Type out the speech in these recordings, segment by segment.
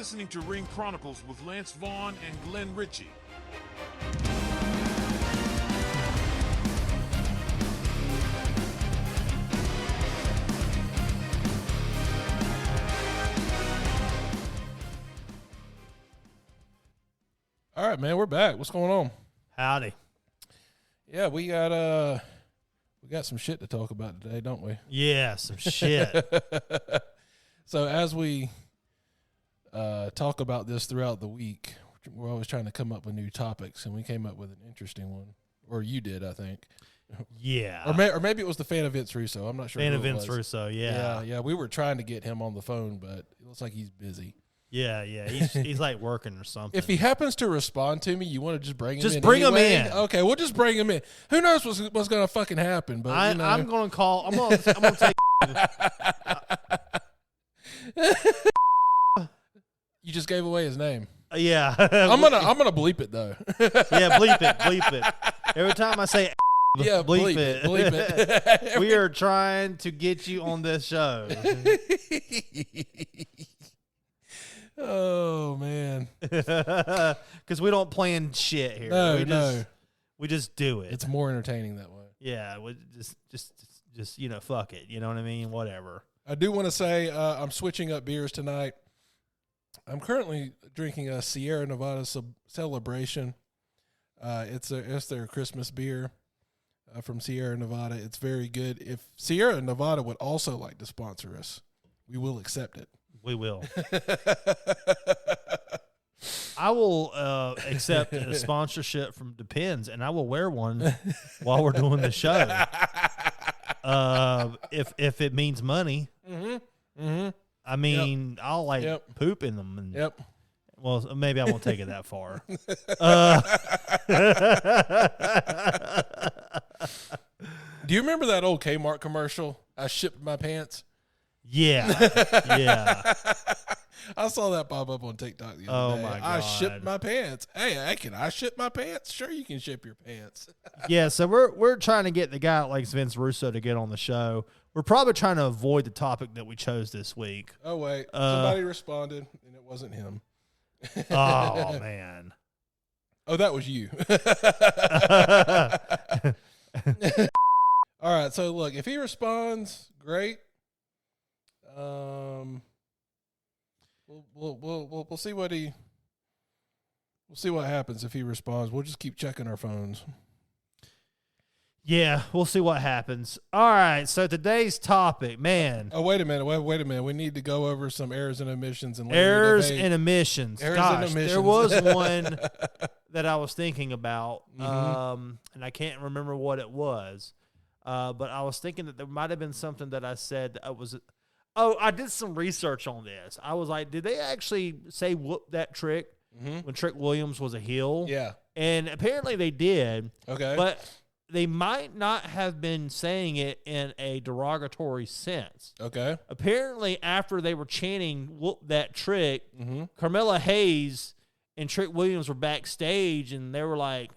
listening to Ring Chronicles with Lance Vaughn and Glenn Ritchie. All right, man, we're back. What's going on? Howdy. Yeah, we got some shit to talk about today, don't we? Yeah, some shit. So as we talk about this throughout the week, we're always trying to come up with new topics, and we came up with an interesting one. Or you did, I think. Yeah. Or maybe it was the fan of Vince Russo. I'm not sure. Fan of Vince Russo, yeah. Yeah. We were trying to get him on the phone, but it looks like he's busy. Yeah. He's like working or something. If he happens to respond to me, you want to just bring him in? Just bring him anyway? in. Okay, we'll just bring him in. Who knows what's going to fucking happen? But I'm going to call. I'm going to take. You just gave away his name. Yeah. I'm gonna bleep it though. Yeah, bleep it. Every time I say, yeah, bleep it. Bleep it. We are trying to get you on this show. Oh man, because we don't plan shit here. No, we just do it. It's more entertaining that way. Yeah, we just fuck it. You know what I mean? Whatever. I do want to say I'm switching up beers tonight. I'm currently drinking a Sierra Nevada Celebration. It's their Christmas beer from Sierra Nevada. It's very good. If Sierra Nevada would also like to sponsor us, we will accept it. We will. I will accept a sponsorship from Depends, and I will wear one while we're doing the show. If it means money. Mm-hmm. Mm-hmm. I mean, I'll poop in them. And, well, maybe I won't take it that far. Do you remember that old Kmart commercial? I shipped my pants. Yeah. I saw that pop up on TikTok the other day. My God. I shipped my pants. Hey, can I ship my pants? Sure, you can ship your pants. Yeah, so we're trying to get the guy that likes Vince Russo to get on the show. We're probably trying to avoid the topic that we chose this week. Oh, wait. Somebody responded, and it wasn't him. Oh, man. Oh, that was you. All right, so look, if he responds, great. We'll see what we'll see what happens if he responds. We'll just keep checking our phones. Yeah, we'll see what happens. All right, so today's topic, man. Oh, wait a minute. We need to go over some errors and omissions. And errors and omissions. Errors Gosh, and omissions. There was one that I was thinking about, Mm-hmm. and I can't remember what it was. But I was thinking that there might have been something that I said that was. Oh, I did some research on this. I was like, did they actually say whoop that trick when Trick Williams was a heel? Yeah. And apparently they did. Okay. But they might not have been saying it in a derogatory sense. Okay. Apparently, after they were chanting whoop that trick, Carmella Hayes and Trick Williams were backstage, and they were like,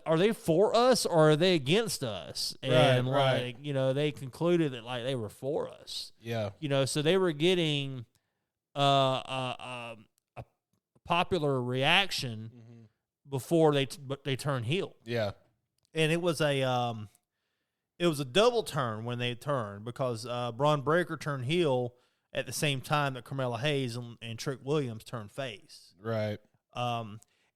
are they for us or are they against us? And right. they concluded that like they were for us. Yeah. So they were getting a popular reaction before they turned heel. Yeah. And it was a double turn when they turned because Braun Breaker turned heel at the same time that Carmella Hayes and Trick Williams turned face. Right.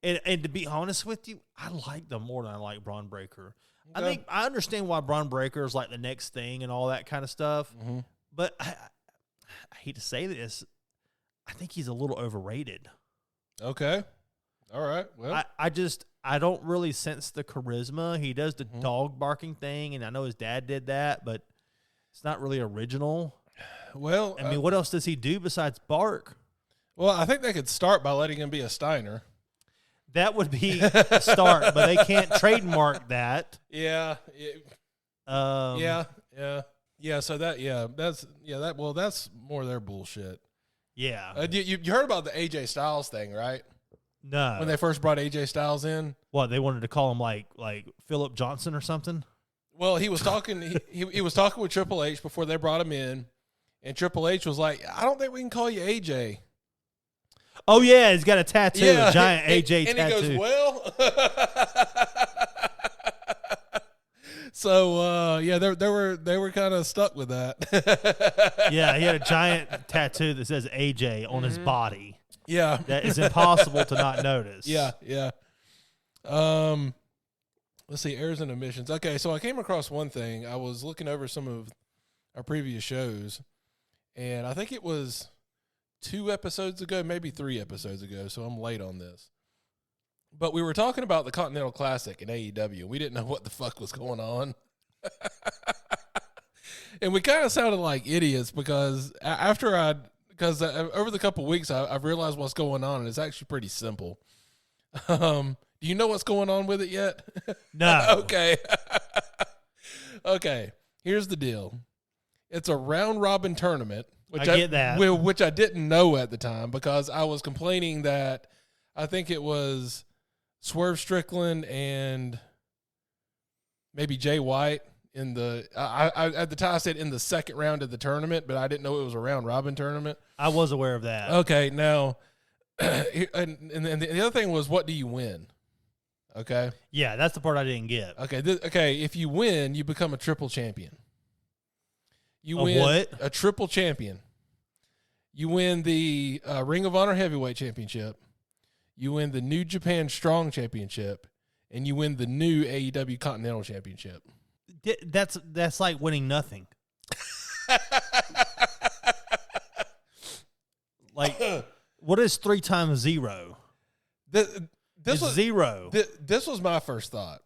And to be honest with you, I like them more than I like Braun Breaker. Okay. I understand why Braun Breaker is like the next thing and all that kind of stuff. Mm-hmm. But I hate to say this, I think he's a little overrated. Okay. All right. Well, I don't really sense the charisma. He does the dog barking thing, and I know his dad did that, but it's not really original. Well, I mean, what else does he do besides bark? Well, I think they could start by letting him be a Steiner. That would be a start, but they can't trademark that. Yeah. Yeah. So that's more their bullshit. Yeah. You heard about the AJ Styles thing, right? No. When they first brought AJ Styles in, what, they wanted to call him like Philip Johnson or something? Well, he was talking. he was talking with Triple H before they brought him in, and Triple H was like, "I don't think we can call you AJ." Oh yeah, he's got a tattoo, Yeah, a giant AJ and tattoo. he goes, well. So yeah, they were kind of stuck with that. Yeah, he had a giant tattoo that says AJ on his body. Yeah, That is impossible to not notice. Yeah. Let's see, errors and omissions. Okay, so I came across one thing. I was looking over some of our previous shows, and I think it was 2 episodes ago, maybe 3 episodes ago, so I'm late on this. But we were talking about the Continental Classic in AEW. We didn't know what the fuck was going on. And we kind of sounded like idiots because over the couple of weeks, I've realized what's going on, and it's actually pretty simple. Do you know what's going on with it yet? No. Okay. Okay. Here's the deal. It's a round-robin tournament. Which I get that. Which I didn't know at the time because I was complaining that I think it was Swerve Strickland and maybe Jay White in the I at the time I said in the second round of the tournament, but I didn't know it was a round-robin tournament. I was aware of that. Okay, now, and the other thing was, what do you win? Okay. Yeah, that's the part I didn't get. Okay. If you win, you become a triple champion. You win what? A triple champion. You win the Ring of Honor Heavyweight Championship. You win the New Japan Strong Championship, and you win the new AEW Continental Championship. That's like winning nothing. Like, what is 3 times 0? This was 0. This was my first thought.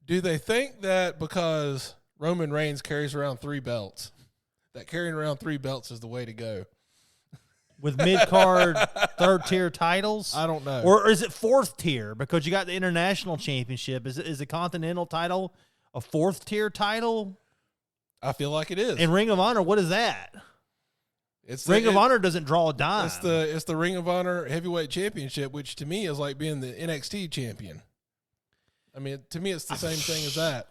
Do they think that because Roman Reigns carries around 3 belts, that carrying around 3 belts is the way to go? With mid-card, third-tier titles? I don't know. Or is it 4th tier? Because you got the International Championship. Is the Continental title a 4th-tier title? I feel like it is. And Ring of Honor, what is that? Ring of Honor doesn't draw a dime. It's the Ring of Honor Heavyweight Championship, which to me is like being the NXT champion. I mean, to me, it's the same thing as that.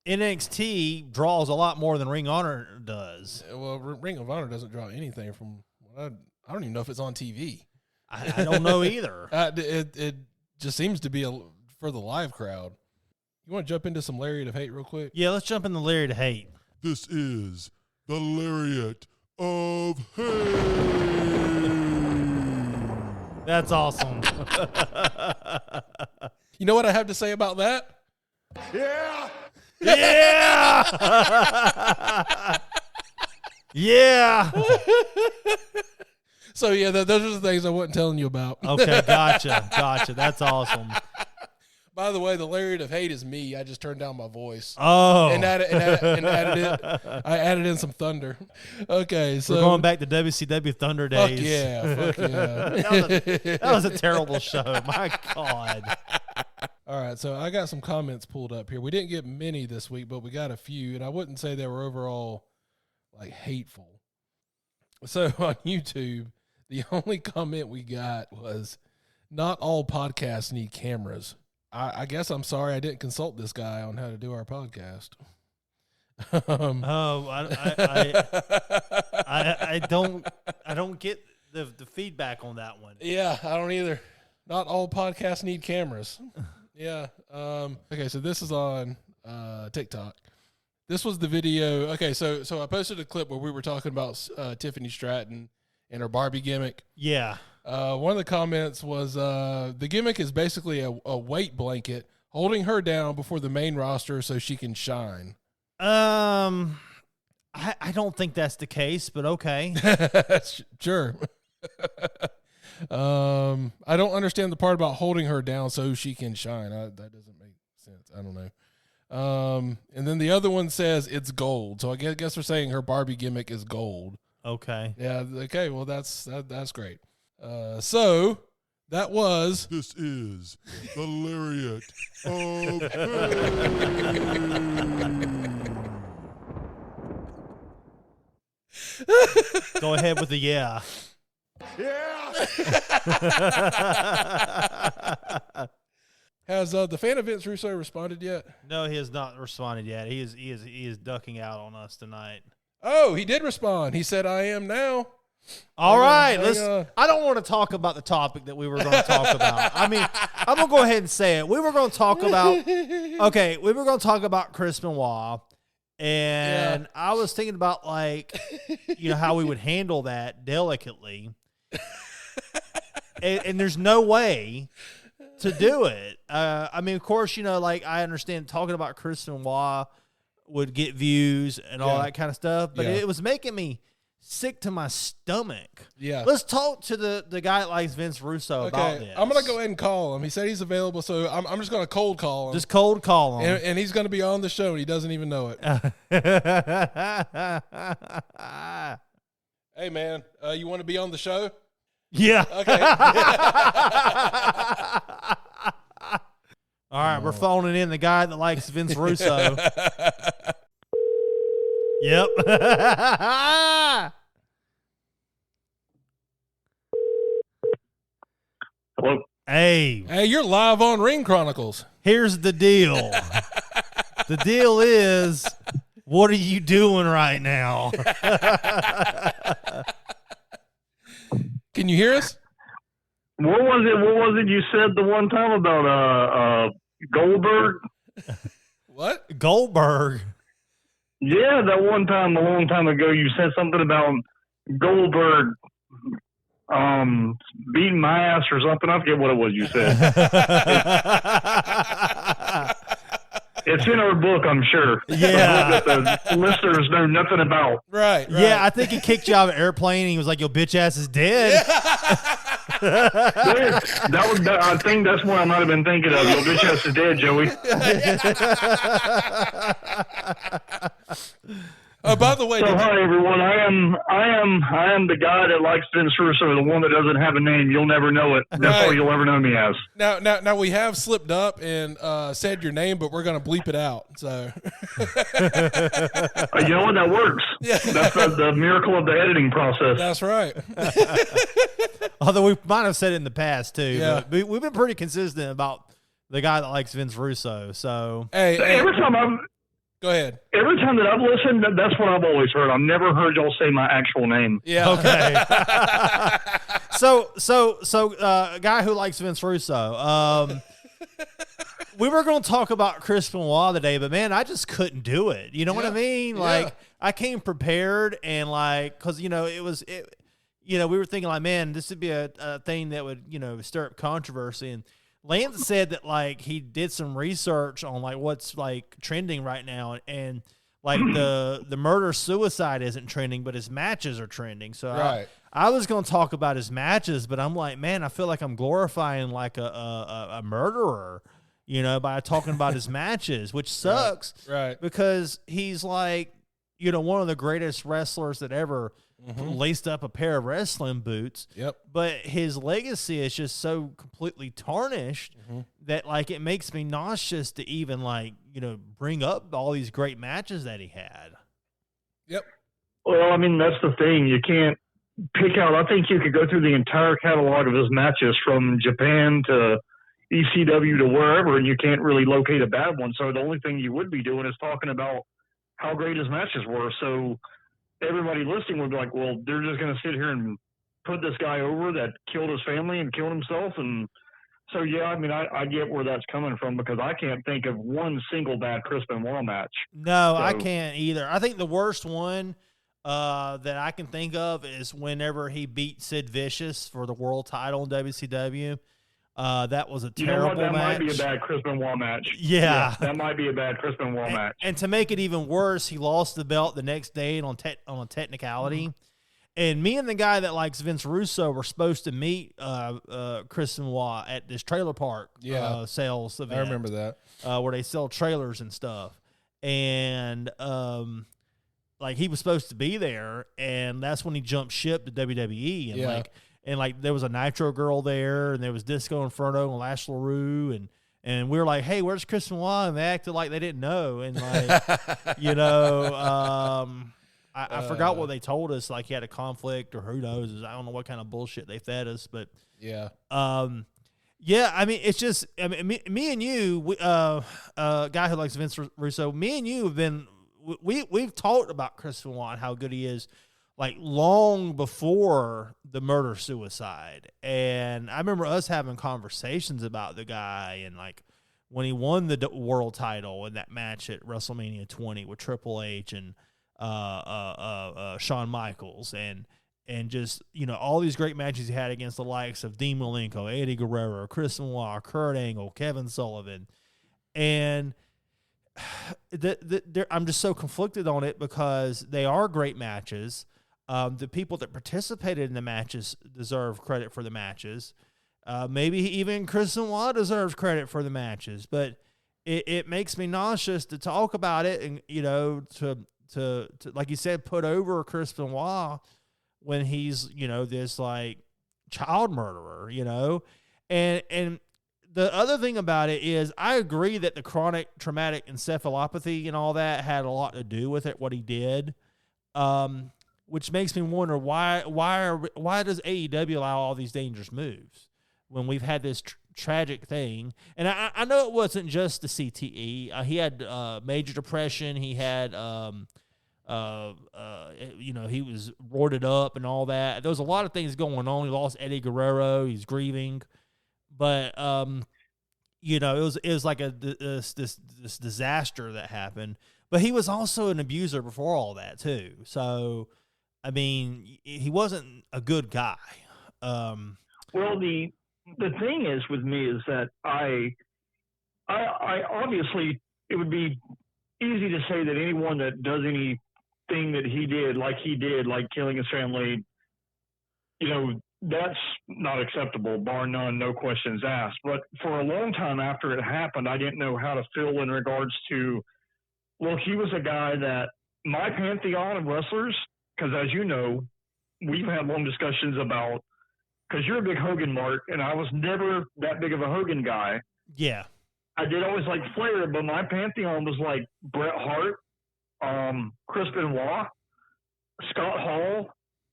NXT draws a lot more than Ring of Honor does. Well, Ring of Honor doesn't draw anything from what I don't even know if it's on TV. I don't know either. It just seems to be for the live crowd. You want to jump into some Lariat of Hate real quick? Yeah, let's jump in the Lariat of Hate. This is the Lariat of Hate. That's awesome. You know what I have to say about that? Yeah. Yeah. Yeah. So, yeah, those are the things I wasn't telling you about. Okay, gotcha. That's awesome. By the way, the Lariat of Hate is me. I just turned down my voice. Oh. And added it. I added in some thunder. Okay, so. We're going back to WCW Thunder days. Fuck yeah. That was a terrible show. My God. All right, so I got some comments pulled up here. We didn't get many this week, but we got a few, and I wouldn't say they were overall, like, hateful. So on YouTube, the only comment we got was, not all podcasts need cameras. I guess I'm sorry I didn't consult this guy on how to do our podcast. I don't get the feedback on that one. Yeah, I don't either. Not all podcasts need cameras. Yeah. Okay, so this is on TikTok. This was the video. Okay, so I posted a clip where we were talking about Tiffany Stratton and her Barbie gimmick. Yeah. One of the comments was the gimmick is basically a weight blanket holding her down before the main roster so she can shine. I don't think that's the case, but okay. Sure. I don't understand the part about holding her down so she can shine. That doesn't make sense. I don't know. And then the other one says it's gold. So I guess we're saying her Barbie gimmick is gold. Okay. Yeah. Okay. Well, that's great. So that was. This is the Lariat of Hate. Go ahead with the yeah. Yeah. Has the fan of Vince Russo responded yet? No, he has not responded yet. He is ducking out on us tonight. Oh, he did respond. He said, "I am now." All right, hang on. I don't want to talk about the topic that we were going to talk about. I mean, I'm gonna go ahead and say it. We were going to talk about Chris Benoit, and I was thinking about like, how we would handle that delicately, and there's no way to do it. I mean, of course, like I understand talking about Chris Benoit would get views and all that kind of stuff, but it was making me sick to my stomach. Yeah. Let's talk to the guy that likes Vince Russo about this. I'm going to go ahead and call him. He said he's available, so I'm just going to cold call him. Just cold call him. And he's going to be on the show, and he doesn't even know it. Hey, man, you want to be on the show? Yeah. Okay. All right, we're phoning in the guy that likes Vince Russo. Yep. Hello. Hey, You're live on Ring Chronicles. here's the deal. The deal is, what are you doing right now? Can you hear us? What was it you said the one time about Goldberg? What? Goldberg. Yeah, that one time a long time ago you said something about Goldberg beating my ass or something. I forget what it was you said. It's in our book, I'm sure. Yeah. The book that the listeners know nothing about. Right. Yeah, I think he kicked you out of an airplane and he was like, your bitch ass is dead. I think that's what I might have been thinking of. Your bitch ass is dead, Joey. By the way, So hi everyone. I am the guy that likes Vince Russo, the one that doesn't have a name. You'll never know it. That's all you'll ever know me as. now we have slipped up and said your name, but we're going to bleep it out. So You know what? That works. Yeah. That's the miracle of the editing process. that's right. Although we might have said it in the past too. Yeah. But we've been pretty consistent about the guy that likes Vince Russo. So Hey, Every time go ahead. every time that I've listened, that's what I've always heard. I've never heard y'all say my actual name. Yeah. okay. So a guy who likes Vince Russo. We were going to talk about Chris Benoit today, but man, I just couldn't do it. You know what I mean? Like I came prepared and because we were thinking like, man, this would be a thing that would stir up controversy. And Lance said that like he did some research on like what's like trending right now, and like the murder suicide isn't trending, but his matches are trending. So I was going to talk about his matches, but I'm like, man, I feel like I'm glorifying like a murderer, by talking about his matches, which sucks, Right. Because he's like, one of the greatest wrestlers that ever laced up a pair of wrestling boots. Yep. But his legacy is just so completely tarnished that like it makes me nauseous to even like, bring up all these great matches that he had. Yep. Well, I mean, that's the thing. You can't pick out. I think you could go through the entire catalog of his matches from Japan to ECW to wherever, and you can't really locate a bad one. So the only thing you would be doing is talking about how great his matches were. So everybody listening would be like, well, they're just going to sit here and put this guy over that killed his family and killed himself. And so, yeah, I mean, I get where that's coming from because I can't think of one single bad Chris Benoit match. No, I can't either. I think the worst one that I can think of is whenever he beat Sid Vicious for the world title in WCW. That was a terrible that match. Might be a bad Chris Benoit match. Yeah. That might be a bad Chris Benoit match. And to make it even worse, he lost the belt the next day on a technicality. And me and the guy that likes Vince Russo were supposed to meet Chris Benoit at this trailer park sales event. I remember that. Where they sell trailers and stuff. And like he was supposed to be there, and that's when he jumped ship to WWE. And like there was a Nitro girl there, and there was Disco Inferno and Lash LaRue, and we were like, hey, where's Chris Benoit? And they acted like they didn't know. And like, I forgot what they told us, like he had a conflict or who knows. I don't know what kind of bullshit they fed us, but yeah. Yeah, I mean, it's just, I mean, me and you, guy who likes Vince Russo, me and you have been, we've talked about Chris Benoit and how good he is like long before the murder suicide. And I remember us having conversations about the guy, and like when he won the world title in that match at WrestleMania 20 with Triple H and Shawn Michaels, and just, you know, all these great matches he had against the likes of Dean Malenko, Eddie Guerrero, Chris Benoit, Kurt Angle, Kevin Sullivan. And I'm just so conflicted on it because they are great matches. The people that participated in the matches deserve credit for the matches. Maybe even Chris Benoit deserves credit for the matches, but it makes me nauseous to talk about it, and, you know, to like you said, put over Chris Benoit when he's, you know, this like child murderer, you know. And the other thing about it is, I agree that the chronic traumatic encephalopathy and all that had a lot to do with it, what he did. Which makes me wonder why does AEW allow all these dangerous moves when we've had this tragic thing? And I know it wasn't just the CTE. He had major depression. He had you know, he was roided up and all that. There was a lot of things going on. He lost Eddie Guerrero. He's grieving, but you know, it was like this disaster that happened. But he was also an abuser before all that too. So, I mean, he wasn't a good guy. Well, the thing is with me is that I obviously, it would be easy to say that anyone that does anything that he did, like killing his family, you know, that's not acceptable, bar none, no questions asked. But for a long time after it happened, I didn't know how to feel in regards to, look, he was a guy that my pantheon of wrestlers, because as you know, we've had long discussions about, because you're a big Hogan mark, and I was never that big of a Hogan guy. Yeah. I did always like Flair, but my pantheon was like Bret Hart, Chris Benoit, Scott Hall,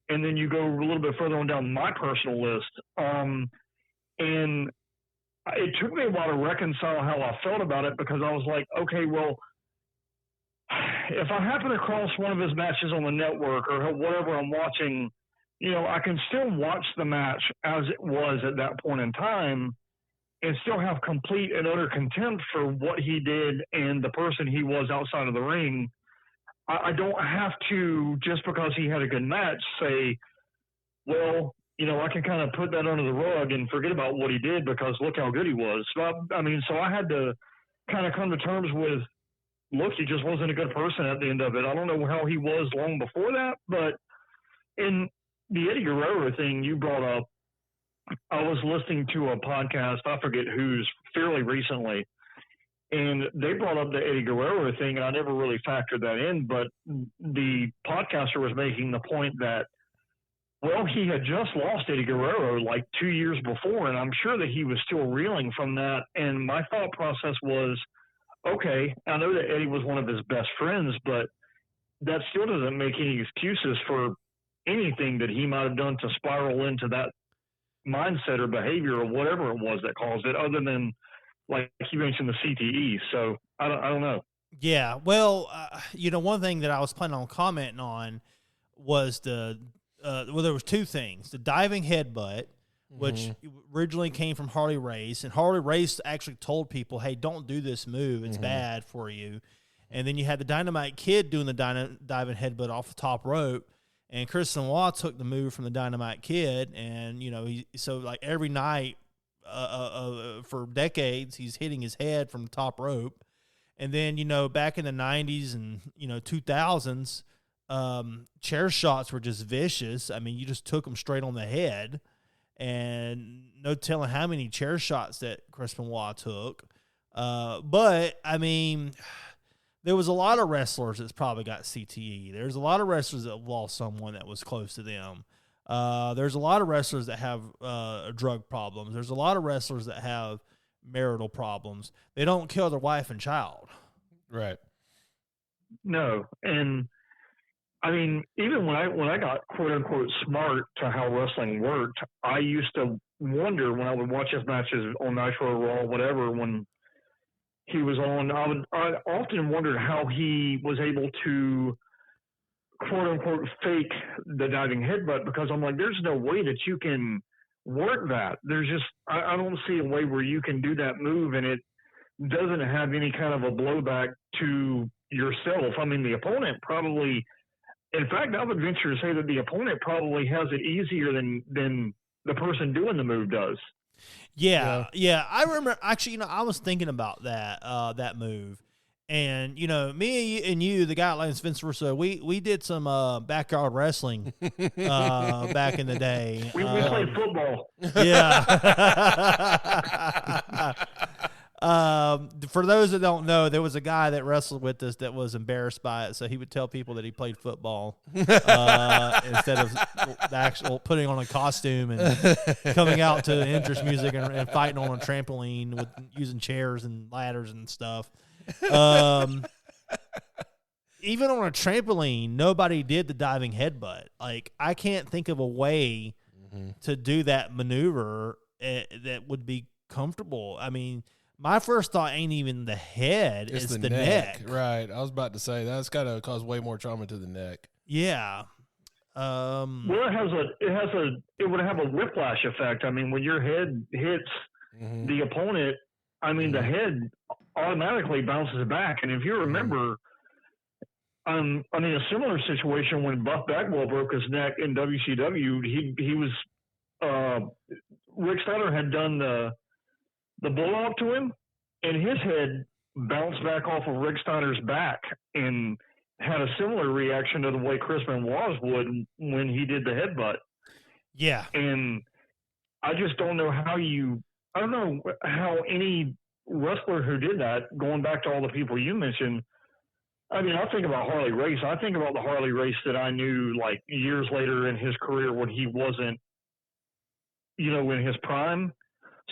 and then you go a little bit further on down my personal list. And it took me a while to reconcile how I felt about it, because I was like, okay, well, if I happen across one of his matches on the network or whatever I'm watching, you know, I can still watch the match as it was at that point in time and still have complete and utter contempt for what he did and the person he was outside of the ring. I don't have to, just because he had a good match, say, well, you know, I can kind of put that under the rug and forget about what he did because look how good he was. So, so I had to kind of come to terms with, look, he just wasn't a good person at the end of it. I don't know how he was long before that, but in the Eddie Guerrero thing you brought up, I was listening to a podcast, I forget whose, fairly recently, and they brought up the Eddie Guerrero thing, and I never really factored that in, but the podcaster was making the point that, well, he had just lost Eddie Guerrero like 2 years before, and I'm sure that he was still reeling from that, and my thought process was, okay, I know that Eddie was one of his best friends, but that still doesn't make any excuses for anything that he might have done to spiral into that mindset or behavior or whatever it was that caused it, other than, like you mentioned, the CTE. So I don't know. Yeah. Well, you know, one thing that I was planning on commenting on was there was two things. The diving headbutt, which originally came from Harley Race, and Harley Race actually told people, hey, don't do this move. It's bad for you. And then you had the Dynamite Kid doing the diving headbutt off the top rope, and Chris Benoit took the move from the Dynamite Kid, and, you know, so like every night for decades, he's hitting his head from the top rope. And then, you know, back in the 90s and, you know, 2000s, chair shots were just vicious. I mean, you just took them straight on the head, and no telling how many chair shots that Chris Benoit took. But, I mean, there was a lot of wrestlers that's probably got CTE. There's a lot of wrestlers that lost someone that was close to them. There's a lot of wrestlers that have drug problems. There's a lot of wrestlers that have marital problems. They don't kill their wife and child. Right. No. And I mean, even when I got quote unquote smart to how wrestling worked, I used to wonder when I would watch his matches on Nitro, Raw, whatever, when he was on, I often wondered how he was able to quote unquote fake the diving headbutt, because I'm like, there's no way that you can work that. There's just, I don't see a way where you can do that move and it doesn't have any kind of a blowback to yourself. I mean, the opponent probably, in fact, I would venture to say that the opponent probably has it easier than the person doing the move does. Yeah. I remember, actually, I was thinking about that move. And, me and you, the guy at Lance Vince Russo, we did some backyard wrestling back in the day. We played football. Yeah. For those that don't know, there was a guy that wrestled with us that was embarrassed by it, so he would tell people that he played football instead of the actual putting on a costume and coming out to interest music and fighting on a trampoline with using chairs and ladders and stuff. Even on a trampoline, nobody did the diving headbutt. Like, I can't think of a way to do that maneuver that would be comfortable. I mean, my first thought ain't even the head; it's the neck. Right. I was about to say that's got to cause way more trauma to the neck. Yeah. Well, it would have a whiplash effect. I mean, when your head hits the opponent, I mean, the head automatically bounces back. And if you remember, I mean, a similar situation when Buff Bagwell broke his neck in WCW, he was Rick Steiner had done the blow up to him, and his head bounced back off of Rick Steiner's back and had a similar reaction to the way Chris Benoit would when he did the headbutt. Yeah. And I just don't know how any wrestler who did that, going back to all the people you mentioned, I mean, I think about Harley Race. I think about the Harley Race that I knew like years later in his career when he wasn't, in his prime.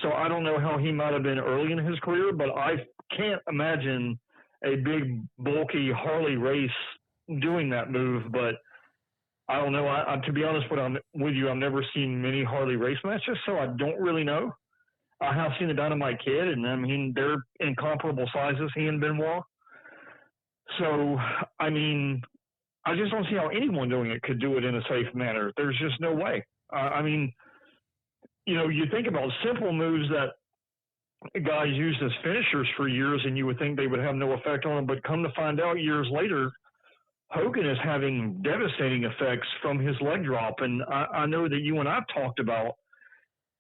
So I don't know how he might have been early in his career, but I can't imagine a big, bulky Harley Race doing that move. But I don't know. To be honest with you, I've never seen many Harley Race matches, so I don't really know. I have seen the Dynamite Kid, and I mean, they're in comparable sizes, he and Benoit. So, I mean, I just don't see how anyone doing it could do it in a safe manner. There's just no way. I mean, you think about simple moves that guys used as finishers for years, and you would think they would have no effect on them, but come to find out years later, Hogan is having devastating effects from his leg drop. And I know that you and I've talked about,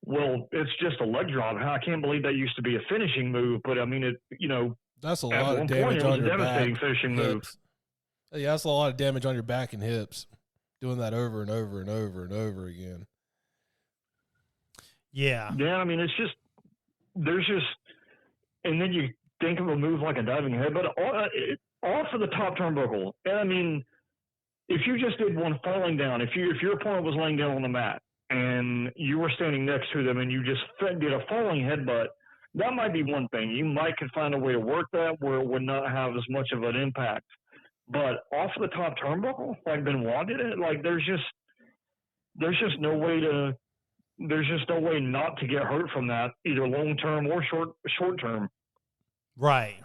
well, it's just a leg drop. I can't believe that used to be a finishing move, but I mean, that's a lot of damage on your back. Finishing move. Yeah, that's a lot of damage on your back and hips. Doing that over and over and over and over again. Yeah. Yeah, I mean, and then you think of a move like a diving headbutt off of the top turnbuckle. And I mean, if you just did one falling down, if your opponent was laying down on the mat and you were standing next to them and you just did a falling headbutt, that might be one thing. You could find a way to work that where it would not have as much of an impact. But off of the top turnbuckle, like Benoit did it, like there's just no way not to get hurt from that, either long term or short term. Right.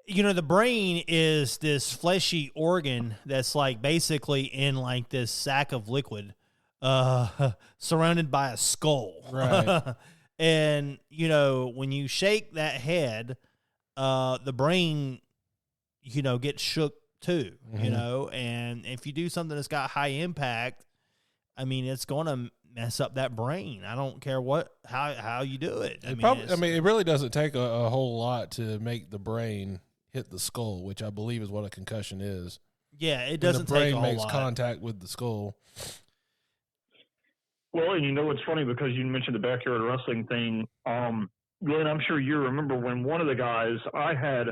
The brain is this fleshy organ that's like basically in like this sack of liquid, surrounded by a skull. Right. And, when you shake that head, the brain, gets shook too, and if you do something that's got high impact, I mean, it's going to mess up that brain. I don't care how you do it. It really doesn't take a whole lot to make the brain hit the skull, which I believe is what a concussion is. Yeah, it doesn't take a whole lot. The brain makes contact with the skull. Well, and it's funny because you mentioned the backyard wrestling thing. Glenn, I'm sure you remember when one of the guys I had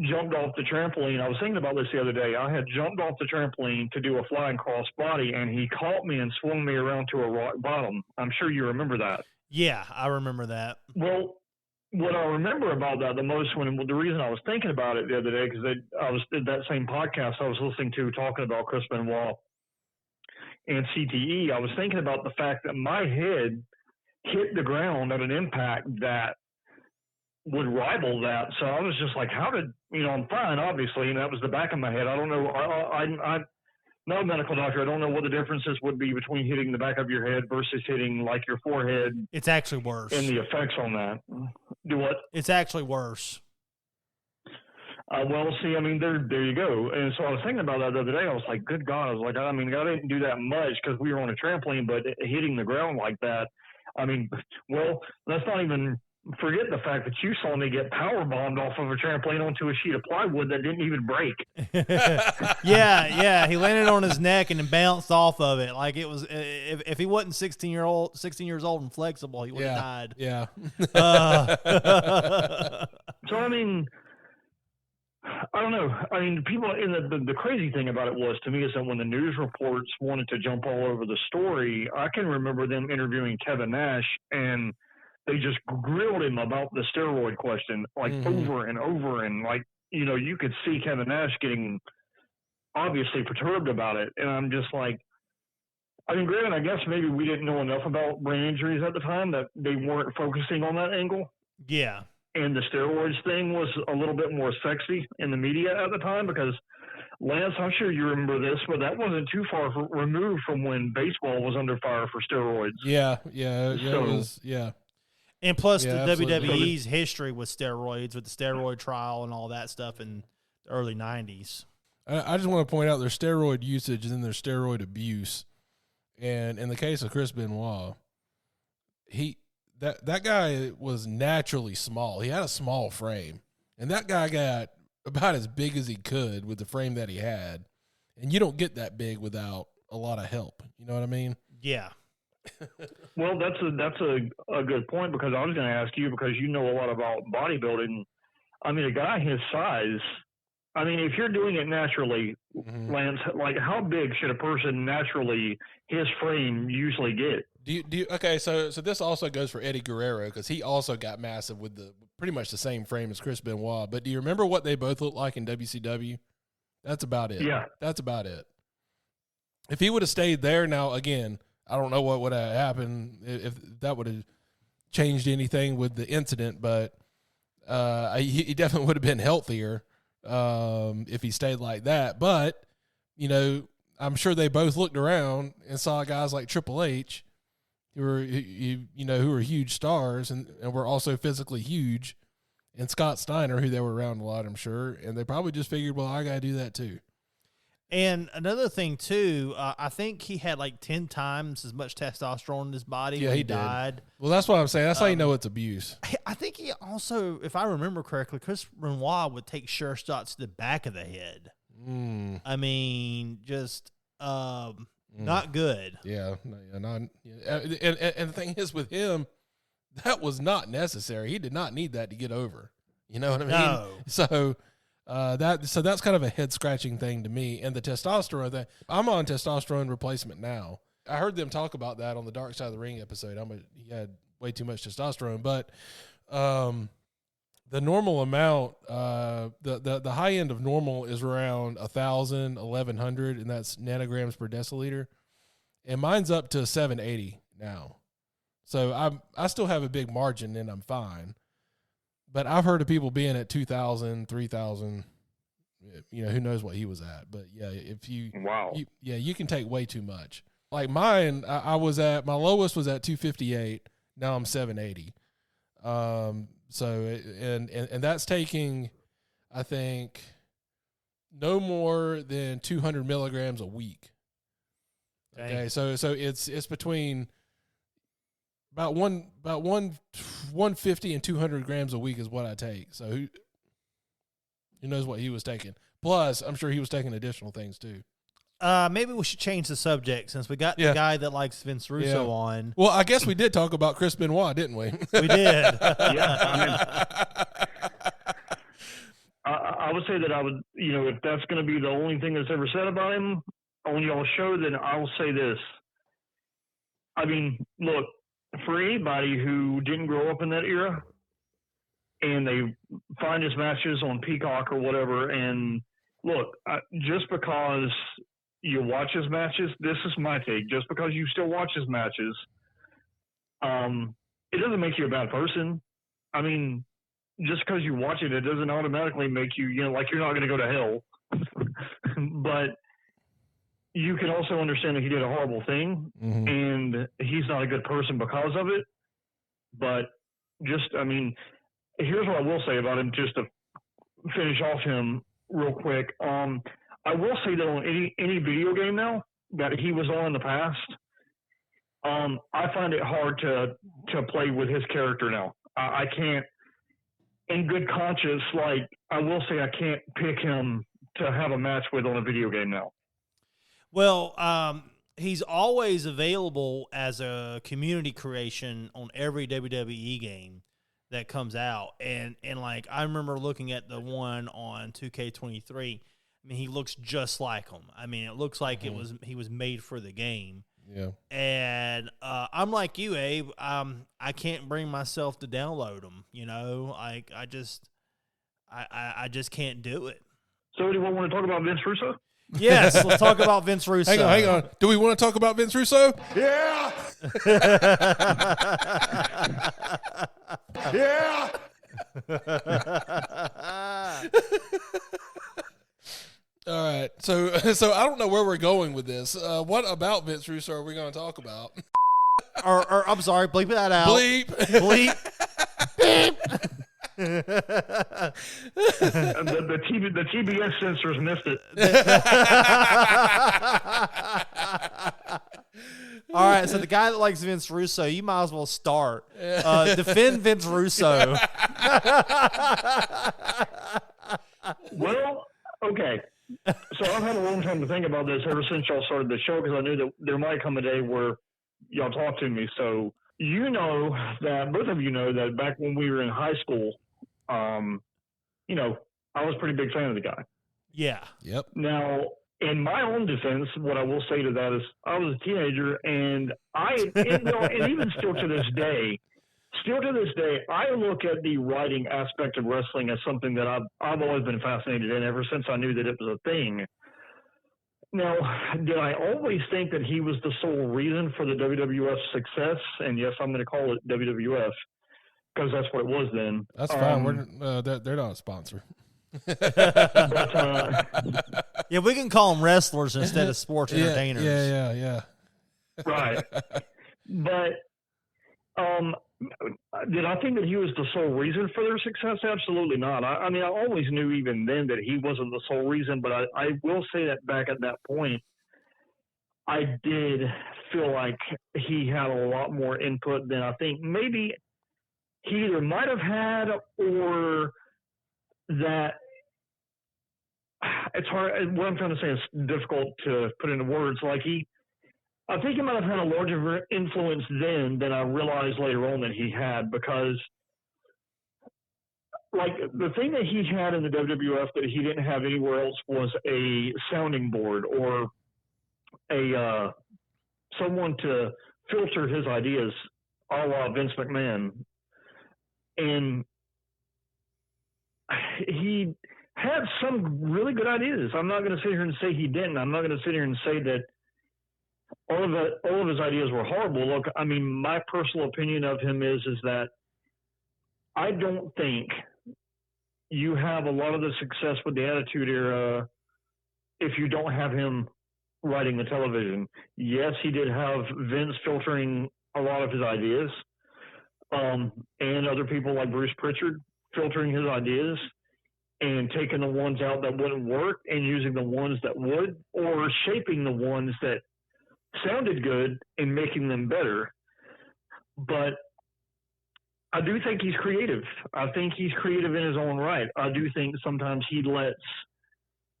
jumped off the trampoline. I was thinking about this the other day. I had jumped off the trampoline to do a flying cross body, and he caught me and swung me around to a rock bottom. I'm sure you remember that. Yeah, I remember that. Well, what I remember about that the most, the reason I was thinking about it the other day, because I was at that same podcast I was listening to talking about Chris Benoit and CTE, I was thinking about the fact that my head hit the ground at an impact that would rival that. So I was just like, how did, I'm fine, obviously, and that was the back of my head. I don't know. I'm not a medical doctor. I don't know what the differences would be between hitting the back of your head versus hitting like your forehead. It's actually worse. And the effects on that. Do what? It's actually worse. Well, see, I mean, there you go. And so I was thinking about that the other day. I was like, good God. I was like, I didn't do that much because we were on a trampoline, but hitting the ground like that, I mean, well, let's not even forget the fact that you saw me get power bombed off of a trampoline onto a sheet of plywood that didn't even break. Yeah. He landed on his neck and then bounced off of it. Like it was, if he wasn't 16 years old and flexible, he would have died. Yeah. So, I mean, I don't know. I mean, people, and the crazy thing about it was, to me, is that when the news reports wanted to jump all over the story, I can remember them interviewing Kevin Nash, and they just grilled him about the steroid question, like over and over. And like, you could see Kevin Nash getting obviously perturbed about it. And I'm just like, I mean, granted, I guess maybe we didn't know enough about brain injuries at the time that they weren't focusing on that angle. Yeah. And the steroids thing was a little bit more sexy in the media at the time because, Lance, I'm sure you remember this, but that wasn't too far removed from when baseball was under fire for steroids. Yeah. It was. And plus, Yeah, the absolutely. WWE's history with steroids, with the steroid trial and all that stuff in the early 90s. I just want to point out their steroid usage and then their steroid abuse. And in the case of Chris Benoit, that guy was naturally small. He had a small frame. And that guy got about as big as he could with the frame that he had. And you don't get that big without a lot of help. You know what I mean? Yeah. Well, that's a good point, because I was going to ask you, because you know a lot about bodybuilding. I mean, a guy his size, I mean, if you're doing it naturally, Lance, like how big should a person naturally, his frame usually get? Do you okay, so this also goes for Eddie Guerrero, because he also got massive with the pretty much the same frame as Chris Benoit. But do you remember what they both looked like in WCW? That's about it. Yeah. That's about it. If he would have stayed there, now again, I don't know what would have happened if that would have changed anything with the incident, but he definitely would have been healthier if he stayed like that. But, I'm sure they both looked around and saw guys like Triple H who were huge stars and were also physically huge, and Scott Steiner, who they were around a lot, I'm sure, and they probably just figured, well, I got to do that too. And another thing, too, I think he had like 10 times as much testosterone in his body when he died. Well, that's what I'm saying. That's how you know it's abuse. I think he also, if I remember correctly, Chris Benoit would take sure shots to the back of the head. I mean, just not good. Yeah. And the thing is with him, that was not necessary. He did not need that to get over. You know what I mean? No. So that's kind of a head scratching thing to me. And the testosterone thing, I'm on testosterone replacement now. I heard them talk about that on the Dark Side of the Ring episode. He had way too much testosterone, but the normal amount, the high end of normal is around 1,000, 1,100, and that's nanograms per deciliter. And mine's up to 780 now. So I still have a big margin and I'm fine. But I've heard of people being at 2,000, 3,000. Who knows what he was at. But yeah, if you can take way too much. Like mine, my lowest was at 258. Now I'm 780. So and that's taking, I think, no more than 200 milligrams a week. Dang. Okay, so it's between about 150 and 200 grams a week is what I take. So who knows what he was taking? Plus, I'm sure he was taking additional things too. Maybe we should change the subject since we got the guy that likes Vince Russo on. Well, I guess we did talk about Chris Benoit, didn't we? We did. I would say that I would, if that's going to be the only thing that's ever said about him on y'all's show, then I'll say this. I mean, look, for anybody who didn't grow up in that era and they find his matches on Peacock or whatever, and look, just because you watch his matches, this is my take, just because you still watch his matches, it doesn't make you a bad person. I mean, just because you watch it, it doesn't automatically make you, like you're not going to go to hell. But you can also understand that he did a horrible thing, and he's not a good person because of it. But here's what I will say about him, just to finish off him real quick. I will say that on any video game now that he was on in the past, I find it hard to play with his character now. I can't, in good conscience, I will say I can't pick him to have a match with on a video game now. Well, he's always available as a community creation on every WWE game that comes out. And I remember looking at the one on 2K23. I mean, he looks just like him. I mean, it looks like he was made for the game. Yeah. And I'm like you, Abe. I can't bring myself to download them. I just can't do it. So do you want to talk about Vince Russo? Yes, let's talk about Vince Russo. Hang on. Do we want to talk about Vince Russo? Yeah! Yeah! All right. So I don't know where we're going with this. What about Vince Russo are we going to talk about? or I'm sorry, bleep that out. Bleep. Bleep. Beep. The TBS censors missed it. All right, so the guy that likes Vince Russo, you might as well start. Defend Vince Russo. Well, okay. So I've had a long time to think about this ever since y'all started the show, because I knew that there might come a day where y'all talk to me. So both of you know that back when we were in high school, I was a pretty big fan of the guy. Yeah. Yep. Now, in my own defense, what I will say to that is I was a teenager, and and even still to this day, I look at the writing aspect of wrestling as something that I've always been fascinated in ever since I knew that it was a thing. Now, did I always think that he was the sole reason for the WWF success? And yes, I'm going to call it WWF because that's what it was then. That's fine. They're not a sponsor. But, Yeah, we can call them wrestlers instead of sports entertainers. Yeah. right. But did I think that he was the sole reason for their success? Absolutely not. I always knew even then that he wasn't the sole reason, but I will say that back at that point, I did feel like he had a lot more input than I think maybe he either might have had, or that it's hard. What I'm trying to say is difficult to put into words. I think he might have had a larger influence then than I realized later on that he had, because the thing that he had in the WWF that he didn't have anywhere else was a sounding board or someone to filter his ideas, a la Vince McMahon. And he had some really good ideas. I'm not going to sit here and say he didn't. I'm not going to sit here and say that all of his ideas were horrible. Look, my personal opinion of him is that I don't think you have a lot of the success with the Attitude Era if you don't have him writing the television. Yes, he did have Vince filtering a lot of his ideas, and other people like Bruce Pritchard filtering his ideas and taking the ones out that wouldn't work and using the ones that would, or shaping the ones that sounded good and making them better. But I do think he's creative. I think he's creative in his own right. I do think sometimes he lets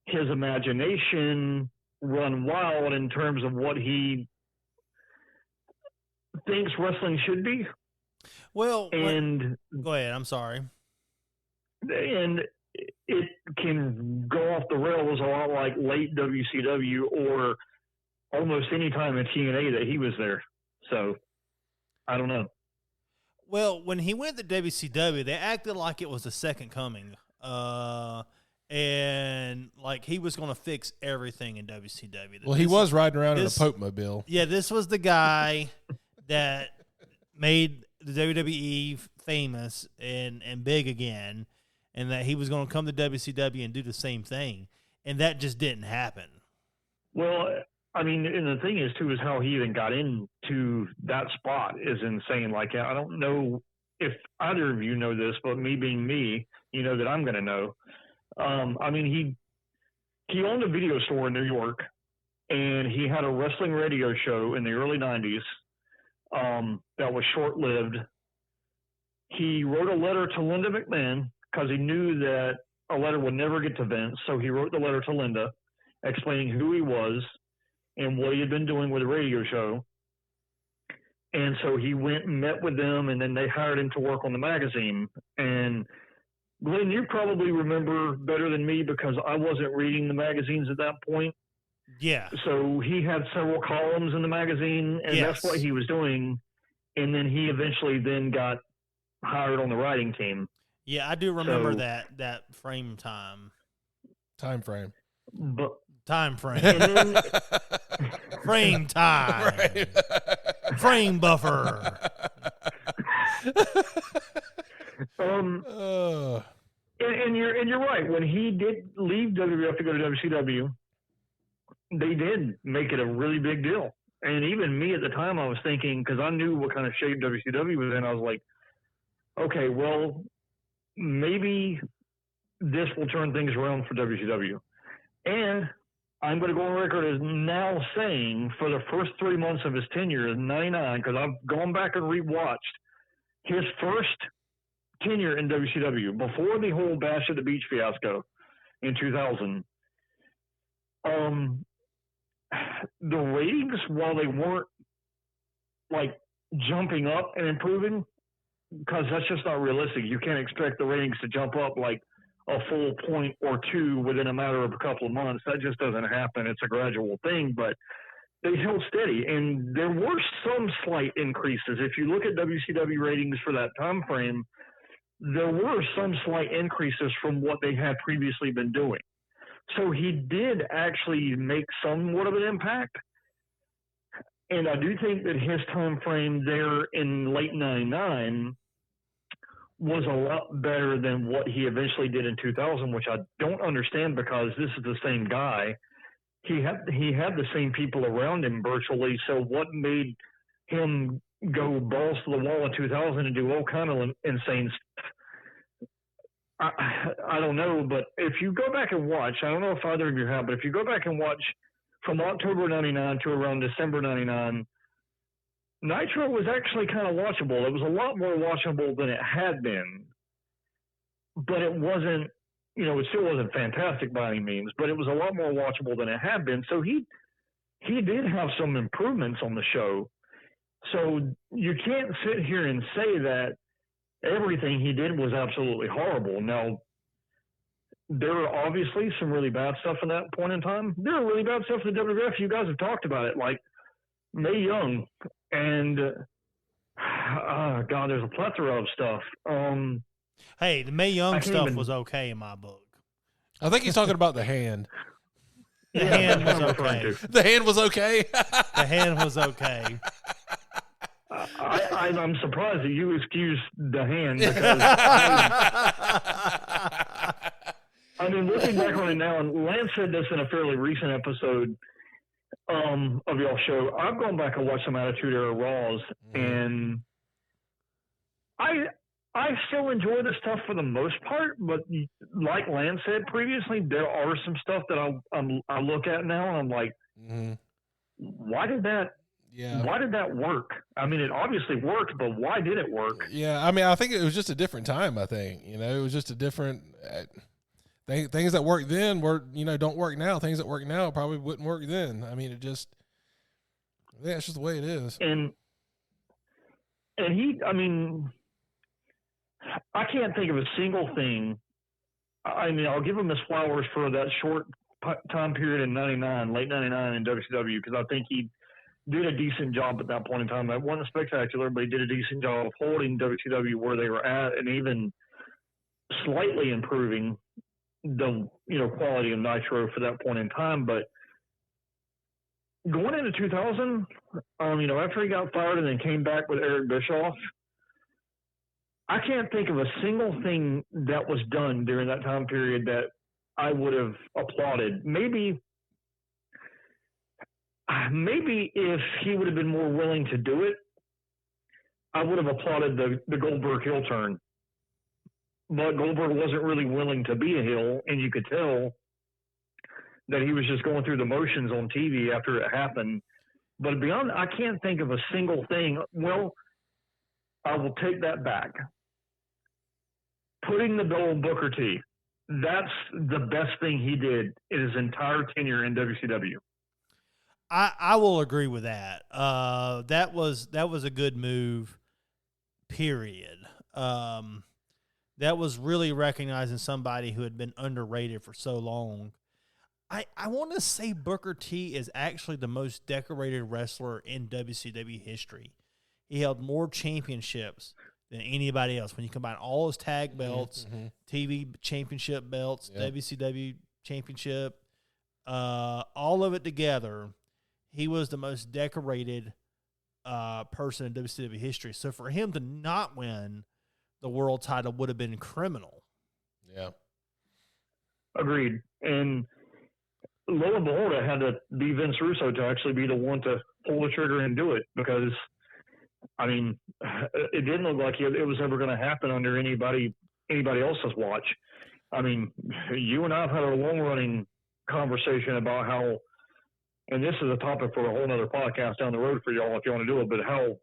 his imagination run wild in terms of what he thinks wrestling should be. Well, and go ahead. I'm sorry. And it can go off the rails a lot like late WCW or almost any time in TNA that he was there. So I don't know. Well, when he went to WCW, they acted like it was the second coming. And like he was going to fix everything in WCW. Well, he was riding around in a Pope mobile. Yeah, this was the guy that made the WWE famous and big again, and that he was going to come to WCW and do the same thing, and that just didn't happen. Well, I mean, and the thing is too is how he even got into that spot is insane. Like, I don't know if either of you know this, but me being me, you know that I'm going to know. I mean, he owned a video store in New York, and he had a wrestling radio show in the early 90s that was short-lived. He wrote a letter to Linda McMahon because he knew that a letter would never get to Vince, so he wrote the letter to Linda explaining who he was and what he had been doing with the radio show. And so he went and met with them, and then they hired him to work on the magazine. And Glenn, you probably remember better than me because I wasn't reading the magazines at that point. Yeah. So he had several columns in the magazine, and Yes. that's what he was doing. And then he eventually then got hired on the writing team. Yeah, I do remember So- that frame time. Time frame. But Time frame. and then Frame time. Right. Frame buffer. and you're right. When he did leave WWF to go to WCW, they did make it a really big deal. And even me at the time, I was thinking, because I knew what kind of shape WCW was in, I was like, okay, well, maybe this will turn things around for WCW. And I'm going to go on record as now saying for the first 3 months of his tenure in 99, because I've gone back and rewatched his first tenure in WCW before the whole Bash at the Beach fiasco in 2000. The ratings, while they weren't like jumping up and improving, because that's just not realistic. You can't expect the ratings to jump up like a full point or two within a matter of a couple of months. That just doesn't happen. It's a gradual thing, but they held steady, and there were some slight increases. If you look at WCW ratings for that time frame, there were some slight increases from what they had previously been doing. So he did actually make somewhat of an impact. And I do think that his time frame there in late 99 was a lot better than what he eventually did in 2000, which I don't understand because this is the same guy. He had the same people around him virtually. So what made him go balls to the wall in 2000 and do all kind of insane stuff? I don't know, but if you go back and watch, I don't know if either of you have, but if you go back and watch from October 99 to around December 99, Nitro was actually kind of watchable. It was a lot more watchable than it had been, but it wasn't, it still wasn't fantastic by any means, but it was a lot more watchable than it had been. So he did have some improvements on the show. So you can't sit here and say that everything he did was absolutely horrible. Now, there are obviously some really bad stuff in that point in time. There are really bad stuff in the WWF. You guys have talked about it, like Mae Young and God, there's a plethora of stuff. Hey, the Mae Young stuff was okay in my book. I think he's talking about the hand. The hand was okay. The hand was okay. The hand was okay. I'm surprised that you excused the hand because I mean, looking back on it now, and Lance said this in a fairly recent episode of y'all's show. I've gone back and watched some Attitude Era Raws, and I still enjoy the stuff for the most part. But like Lance said previously, there are some stuff that I look at now and I'm like, why did that? Yeah. Why did that work? I mean, it obviously worked, but why did it work? Yeah, I mean, I think it was just a different time. I think it was just a different things that worked then were don't work now. Things that work now probably wouldn't work then. I mean, it's just the way it is. And I mean, I can't think of a single thing. I mean, I'll give him his flowers for that short time period in late 99 in WCW, because I think he did a decent job at that point in time. It wasn't spectacular, but he did a decent job of holding WCW where they were at and even slightly improving the quality of Nitro for that point in time. But going into 2000, after he got fired and then came back with Eric Bischoff, I can't think of a single thing that was done during that time period that I would have applauded. Maybe if he would have been more willing to do it, I would have applauded the Goldberg heel turn. But Goldberg wasn't really willing to be a heel, and you could tell that he was just going through the motions on TV after it happened. But beyond, I can't think of a single thing. Well, I will take that back. Putting the belt on Booker T, that's the best thing he did in his entire tenure in WCW. I will agree with that. That was a good move, period. That was really recognizing somebody who had been underrated for so long. I want to say Booker T is actually the most decorated wrestler in WCW history. He held more championships than anybody else. When you combine all his tag belts, TV championship belts, WCW championship, all of it together, he was the most decorated person in WCW history. So for him to not win the world title would have been criminal. Yeah. Agreed. And lo and behold, it had to be Vince Russo to actually be the one to pull the trigger and do it, because, I mean, it didn't look like it was ever going to happen under anybody else's watch. I mean, you and I have had a long-running conversation about how, and this is a topic for a whole other podcast down the road for y'all if you want to do it, but how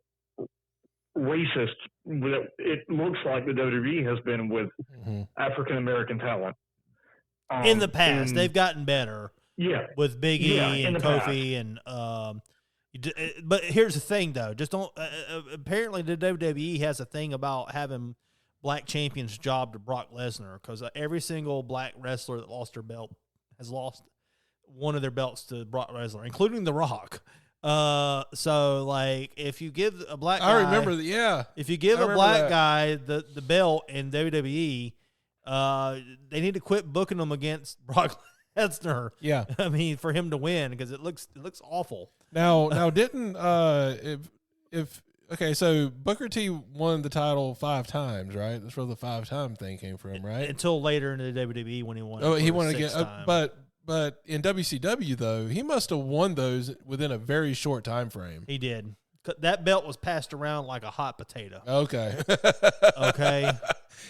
racist it looks like the WWE has been with African-American talent. In the past, they've gotten better. Yeah. With Big E and Kofi and but here's the thing though, just don't apparently the WWE has a thing about having black champions job to Brock Lesnar, because every single black wrestler that lost their belt has lost one of their belts to Brock Lesnar, including The Rock. So like if you give a black guy, I remember that, yeah. If you give a black guy the belt in WWE, they need to quit booking them against Brock Lesnar. Yeah. I mean, for him to win, because it looks awful. Now didn't okay, so Booker T won the title 5 times, right? That's where the 5-time thing came from, right? Until later in the WWE when he won. Oh, he won again. but in WCW though, he must have won those within a very short time frame. He did. That belt was passed around like a hot potato. Okay. Okay.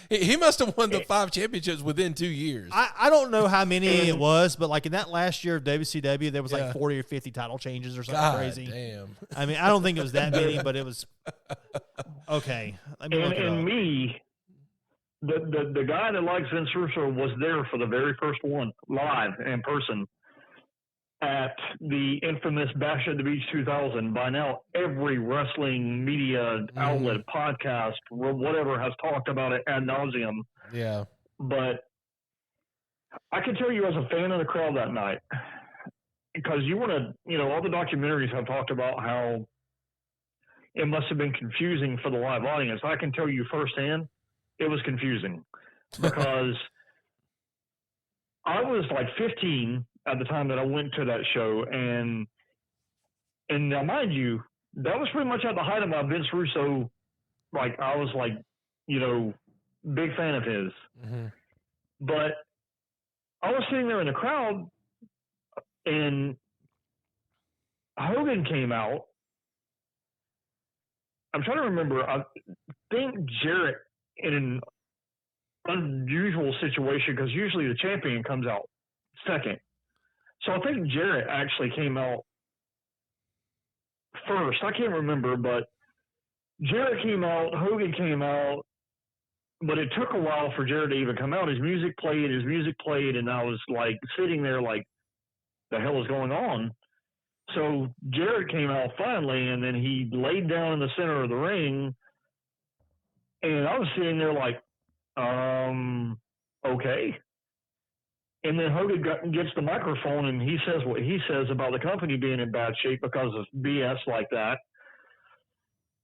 He must have won the 5 championships within 2 years. I don't know how many it was, but like in that last year of WCW, there was like 40 or 50 title changes or something crazy. Damn. I mean, I don't think it was that many, but it was okay. Let me look it up. The guy that likes Vince Russo was there for the very first one, live in person, at the infamous Bash at the Beach 2000. By now, every wrestling media outlet, podcast, whatever, has talked about it ad nauseum. Yeah. But I can tell you as a fan of the crowd that night, because all the documentaries have talked about how it must have been confusing for the live audience. I can tell you firsthand, it was confusing, because I was like 15 at the time that I went to that show, and now mind you, that was pretty much at the height of my Vince Russo. Like I was like, big fan of his, but I was sitting there in the crowd, and Hogan came out. I'm trying to remember. I think Jarrett, in an unusual situation, because usually the champion comes out second. So I think Jarrett actually came out first. I can't remember, but Jarrett came out, Hogan came out, but it took a while for Jarrett to even come out. His music played, and I was like sitting there like, the hell is going on? So Jarrett came out finally, and then he laid down in the center of the ring, and I was sitting there like, okay. And then Hogan gets the microphone, and he says what he says about the company being in bad shape because of BS like that.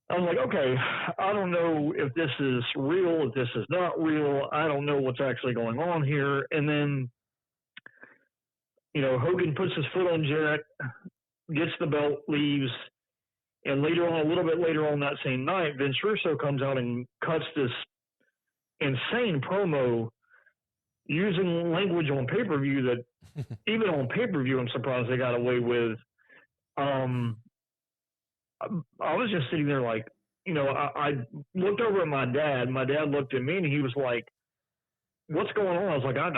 I was like, okay, I don't know if this is real, if this is not real. I don't know what's actually going on here. And then, Hogan puts his foot on Jarrett, gets the belt, leaves. And a little bit later on that same night, Vince Russo comes out and cuts this insane promo using language on pay-per-view that even on pay-per-view, I'm surprised they got away with. I was just sitting there like, I looked over at my dad. My dad looked at me and he was like, "What's going on?" I was like, I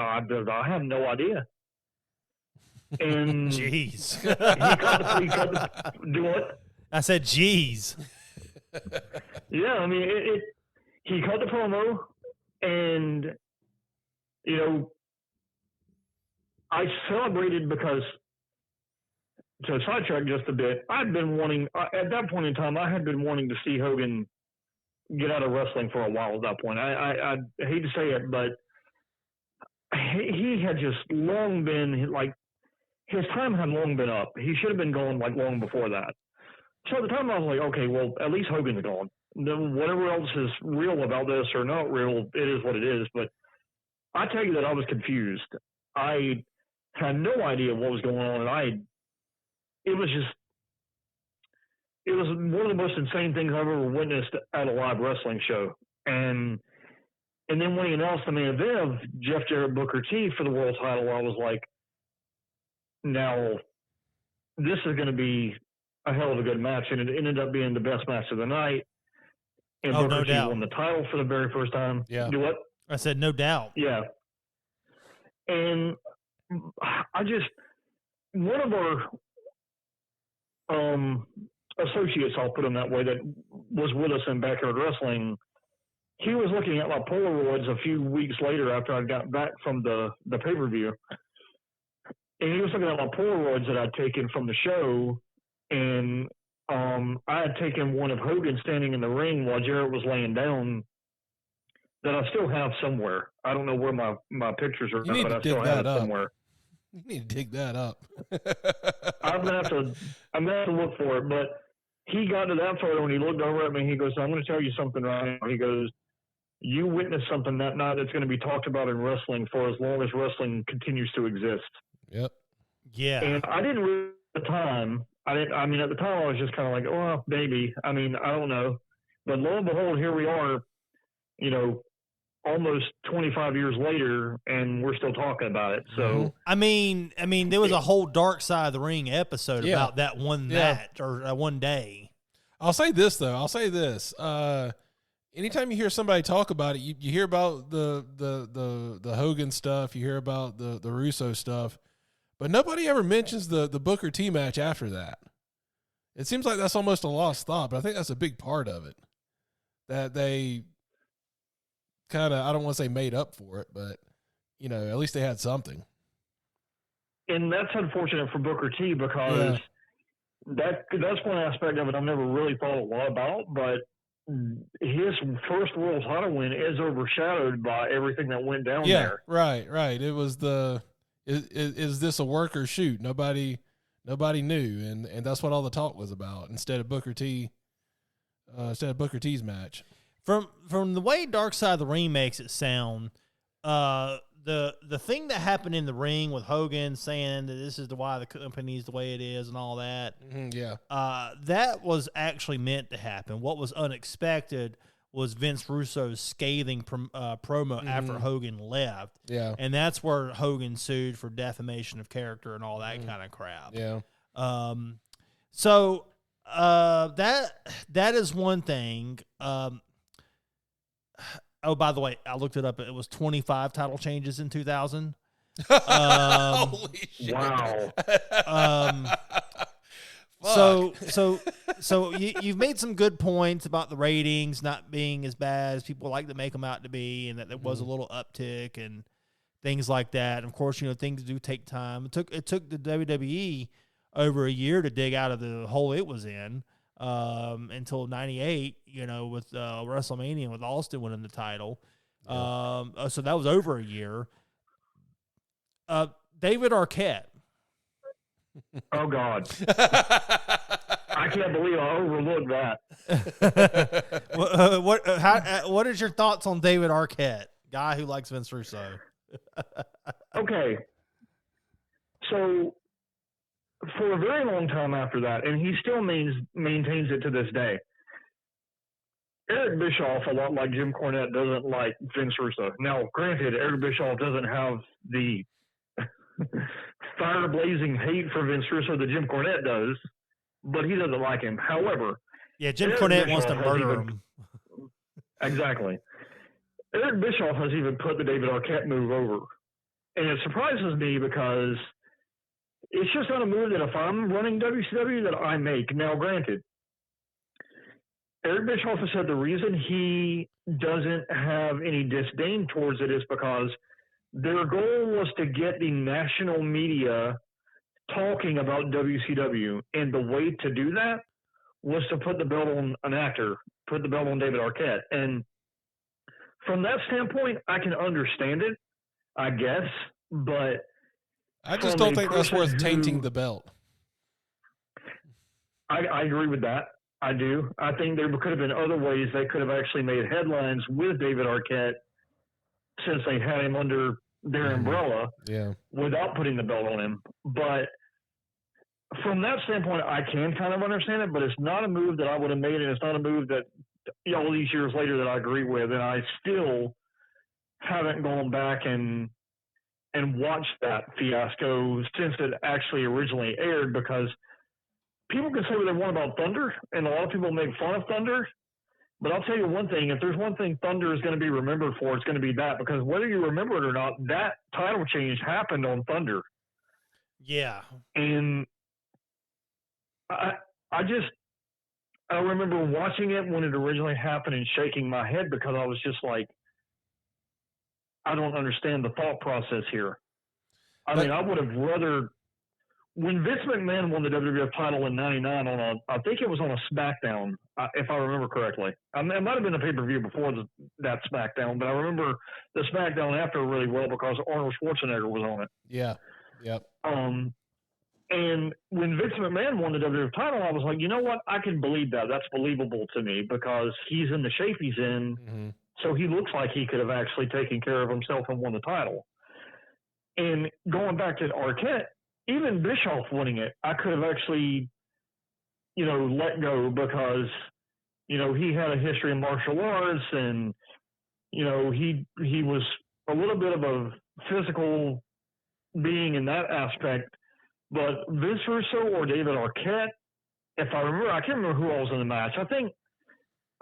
have no idea. And Jeez. he cut do what? I said, "Jeez." Yeah, I mean, he cut the promo, and I celebrated because, to sidetrack just a bit, I'd been wanting at that point in time. I had been wanting to see Hogan get out of wrestling for a while. At that point, I hate to say it, but he had just long been like, his time had long been up. He should have been gone like long before that. So at the time I was like, okay, well, at least Hogan's gone. Then whatever else is real about this or not real, it is what it is. But I tell you that I was confused. I had no idea what was going on, and it was one of the most insane things I've ever witnessed at a live wrestling show. And then when he announced the main event of Jeff Jarrett Booker T for the world title, I was like, now this is going to be a hell of a good match. And it ended up being the best match of the night. And Oh, Booker no T doubt. won the title for the very first time. Yeah. Do what? I said, no doubt. Yeah. And I just, one of our associates, I'll put him that way, that was with us in Backyard Wrestling, he was looking at my Polaroids a few weeks later after I got back from the pay-per-view. And he was looking at my Polaroids that I'd taken from the show, and I had taken one of Hogan standing in the ring while Jarrett was laying down that I still have somewhere. I don't know where my pictures are, but I still have it somewhere. You need to dig that up. I'm gonna have to look for it. But he got to that photo and he looked over at me and he goes, "I'm going to tell you something right now." He goes, "You witnessed something that night that's going to be talked about in wrestling for as long as wrestling continues to exist." Yep. Yeah. And I didn't really at the time. I mean, at the time I was just kind of like, "Oh, maybe." I mean, I don't know. But lo and behold, here we are. Almost 25 years later, and we're still talking about it. So, I mean, there was a whole Dark Side of the Ring episode about that one match or one day. I'll say this though. Anytime you hear somebody talk about it, you hear about the Hogan stuff, you hear about the Russo stuff, but nobody ever mentions the Booker T match after that. It seems like that's almost a lost thought, but I think that's a big part of it. That they kind of, I don't want to say made up for it, but at least they had something. And that's unfortunate for Booker T because that's one aspect of it I've never really thought a lot about, but his first world title win is overshadowed by everything that went down there. Right. It was is this a work or shoot? Nobody knew, and that's what all the talk was about instead of Booker T's match. From the way Dark Side of the Ring makes it sound, the thing that happened in the ring with Hogan saying that this is why the company is the way it is and all that, that was actually meant to happen. What was unexpected was Vince Russo's scathing promo after Hogan left. Yeah, and that's where Hogan sued for defamation of character and all that kind of crap. Yeah. So that is one thing. Oh, by the way, I looked it up. It was 25 title changes in 2000. Holy shit! Wow. So you've made some good points about the ratings not being as bad as people like to make them out to be, and that there was a little uptick and things like that. And of course, things do take time. It took the WWE over a year to dig out of the hole it was in. Until 98, with WrestleMania with Austin winning the title. So that was over a year. David Arquette. Oh, God. I can't believe I overlooked that. What is your thoughts on David Arquette, guy who likes Vince Russo? Okay. So, for a very long time after that, and he still maintains it to this day, Eric Bischoff, a lot like Jim Cornette, doesn't like Vince Russo. Now, granted, Eric Bischoff doesn't have the fire-blazing hate for Vince Russo that Jim Cornette does, but he doesn't like him. However, Yeah, Jim Eric Cornette Bischoff wants to has murder even- him. Exactly. Eric Bischoff has even put the David Arquette move over. And it surprises me because it's just not a move that if I'm running WCW that I make. Now, granted, Eric Bischoff has said the reason he doesn't have any disdain towards it is because their goal was to get the national media talking about WCW. And the way to do that was to put the belt on an actor, put the belt on David Arquette. And from that standpoint, I can understand it, I guess, but I just from don't a think that's worth person tainting who- the belt. I agree with that. I do. I think there could have been other ways they could have actually made headlines with David Arquette since they had him under their umbrella Yeah. without putting the belt on him. But from that standpoint, I can kind of understand it, but it's not a move that I would have made, and it's not a move that, all these years later, that I agree with, and I still haven't gone back and watched that fiasco since it actually originally aired, because people can say what they want about Thunder, and a lot of people make fun of Thunder, but I'll tell you one thing, if there's one thing Thunder is going to be remembered for, it's going to be that, because whether you remember it or not, that title change happened on Thunder. Yeah. And I remember watching it when it originally happened and shaking my head because I was just like, I don't understand the thought process here. I mean, I would have rather, when Vince McMahon won the WWF title in '99 I think it was on a SmackDown, if I remember correctly. It might have been a pay-per-view before that SmackDown, but I remember the SmackDown after really well because Arnold Schwarzenegger was on it. Yeah. Yep. And when Vince McMahon won the WWF title, I was like, you know what? I can believe that. That's believable to me because he's in the shape he's in. Mm-hmm. So he looks like he could have actually taken care of himself and won the title. And going back to Arquette, even Bischoff winning it, I could have actually, let go because, he had a history in martial arts and, he was a little bit of a physical being in that aspect. But Vince Russo or David Arquette, if I remember, I can't remember who else was in the match. I think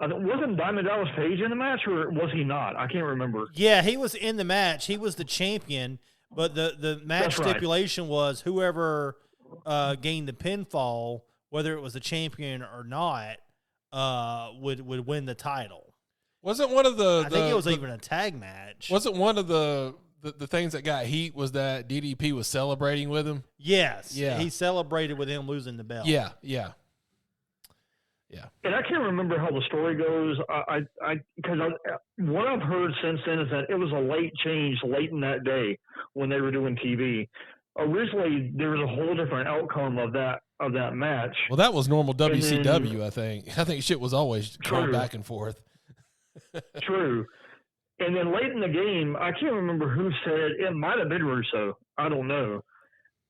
wasn't Diamond Dallas Page in the match, or was he not? I can't remember. Yeah, he was in the match. He was the champion, but the match That's right. stipulation was whoever gained the pinfall, whether it was the champion or not, would win the title. Wasn't one of the I think it was even a tag match. Wasn't one of the things that got heat was that DDP was celebrating with him? Yes. Yeah. He celebrated with him losing the belt. Yeah. And I can't remember how the story goes. Because what I've heard since then is that it was a late change late in that day when they were doing TV. Originally, there was a whole different outcome of that match. Well, that was normal WCW, then, I think. I think shit was always going back and forth. True. And then late in the game, I can't remember who said, it might have been Russo. I don't know.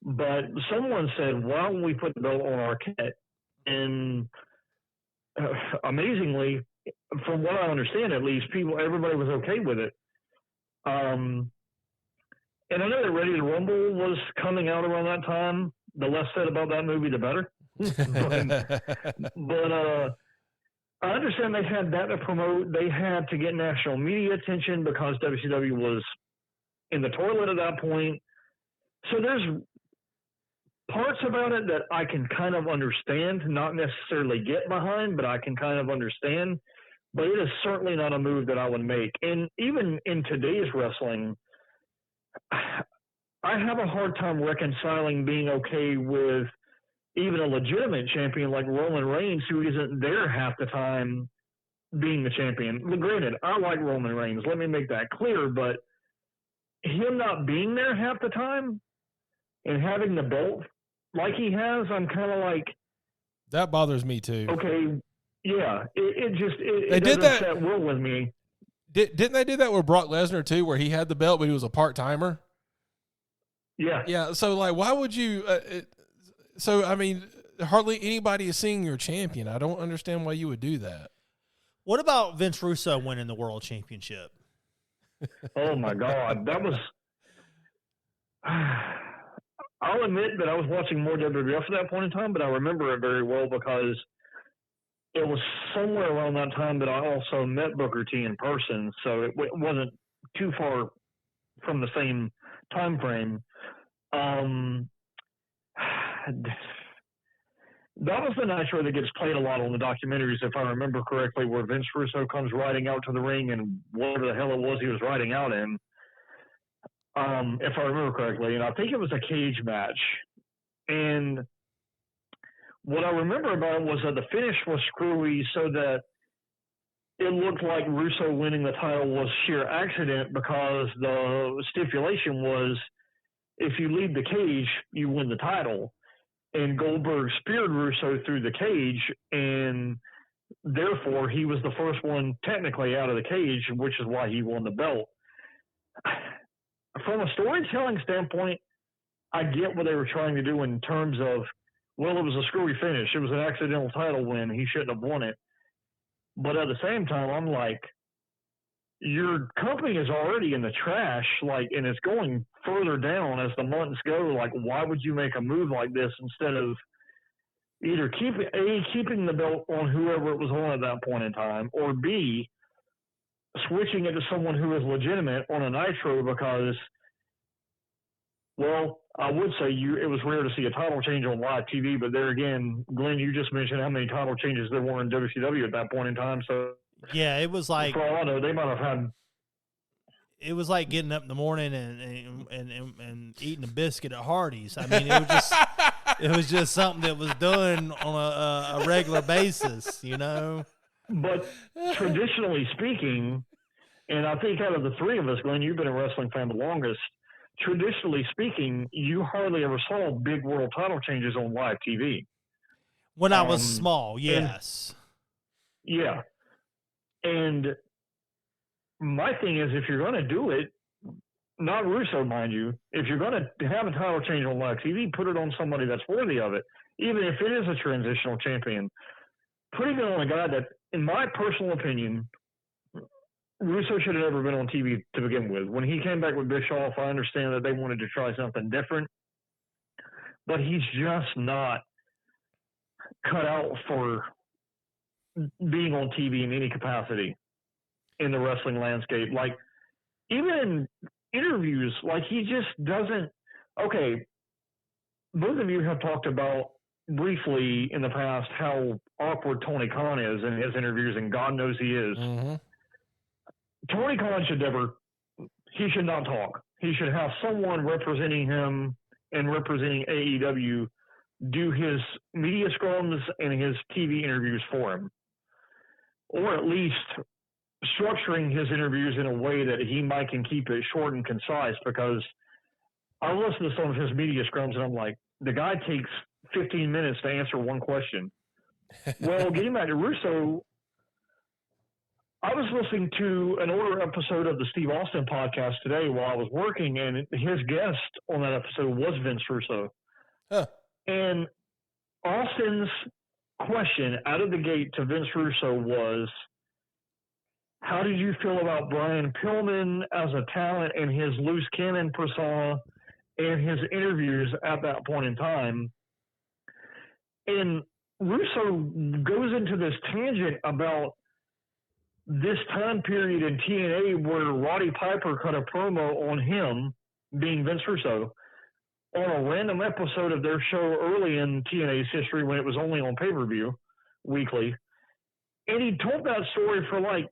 But someone said, why don't we put the belt on Arquette? And amazingly, from what I understand at least, everybody was okay with it. And I know that Ready to Rumble was coming out around that time. The less said about that movie, the better. but I understand they had that to promote. They had to get national media attention because WCW was in the toilet at that point. So there's parts about it that I can kind of understand, not necessarily get behind, but I can kind of understand. But it is certainly not a move that I would make. And even in today's wrestling, I have a hard time reconciling being okay with even a legitimate champion like Roman Reigns, who isn't there half the time being the champion. But granted, I like Roman Reigns. Let me make that clear. But him not being there half the time and having the belt like he has, I'm kind of like, that bothers me too. okay, yeah, it They did doesn't that- set well with me. Didn't they do that with Brock Lesnar too, where he had the belt but he was a part timer? Yeah, Yeah. So like, why would you? So I mean, hardly anybody is seeing your champion. I don't understand why you would do that. What about Vince Russo winning the world championship? Oh my God, that was. I'll admit that I was watching more WWF at that point in time, but I remember it very well because it was somewhere around that time that I also met Booker T in person, so it wasn't too far from the same time frame. That was the nitro that gets played a lot on the documentaries, if I remember correctly, where Vince Russo comes riding out to the ring and whatever the hell it was he was riding out in, if I remember correctly. And I think it was a cage match. And what I remember about it was that the finish was screwy, so that it looked like Russo winning the title was sheer accident, because the stipulation was if you leave the cage, you win the title. And Goldberg speared Russo through the cage, and therefore he was the first one technically out of the cage, which is why he won the belt. From a storytelling standpoint, I get what they were trying to do in terms of, well, it was a screwy finish. It was an accidental title win. He shouldn't have won it. But at the same time, I'm like, your company is already in the trash, like, and it's going further down as the months go. Like, why would you make a move like this instead of either keeping the belt on whoever it was on at that point in time, or B, switching it to someone who is legitimate on a Nitro? Because, well, I would say it was rare to see a title change on live TV, but there again, Glenn, you just mentioned how many title changes there were in WCW at that point in time, so yeah, it was like, for all I know, they might have had. It was like getting up in the morning and eating a biscuit at Hardee's. I mean, it was just something that was done on a regular basis, you know. But traditionally speaking, and I think out of the three of us, Glenn, you've been a wrestling fan the longest. Traditionally speaking, you hardly ever saw big world title changes on live TV. When I was small, yes. Yeah. And my thing is, if you're going to do it, not Russo, mind you, if you're going to have a title change on live TV, put it on somebody that's worthy of it. Even if it is a transitional champion, putting it on a guy that, in my personal opinion, Russo should have never been on TV to begin with. When he came back with Bischoff, I understand that they wanted to try something different, but he's just not cut out for being on TV in any capacity in the wrestling landscape. Like, even in interviews, like, he just doesn't. Okay, both of you have talked about briefly in the past how awkward Tony Khan is in his interviews, and God knows he is. Mm-hmm. Tony Khan should not talk. He should have someone representing him and representing AEW do his media scrums and his TV interviews for him, or at least structuring his interviews in a way that he might can keep it short and concise. Because I listen to some of his media scrums and I'm like, the guy takes 15 minutes to answer one question. Well, getting back to Russo, I was listening to an older episode of the Steve Austin podcast today while I was working, and his guest on that episode was Vince Russo. Huh. And Austin's question out of the gate to Vince Russo was, how did you feel about Brian Pillman as a talent and his loose cannon persona and his interviews at that point in time? And Russo goes into this tangent about this time period in TNA where Roddy Piper cut a promo on him, being Vince Russo, on a random episode of their show early in TNA's history when it was only on pay-per-view weekly. And he told that story for, like,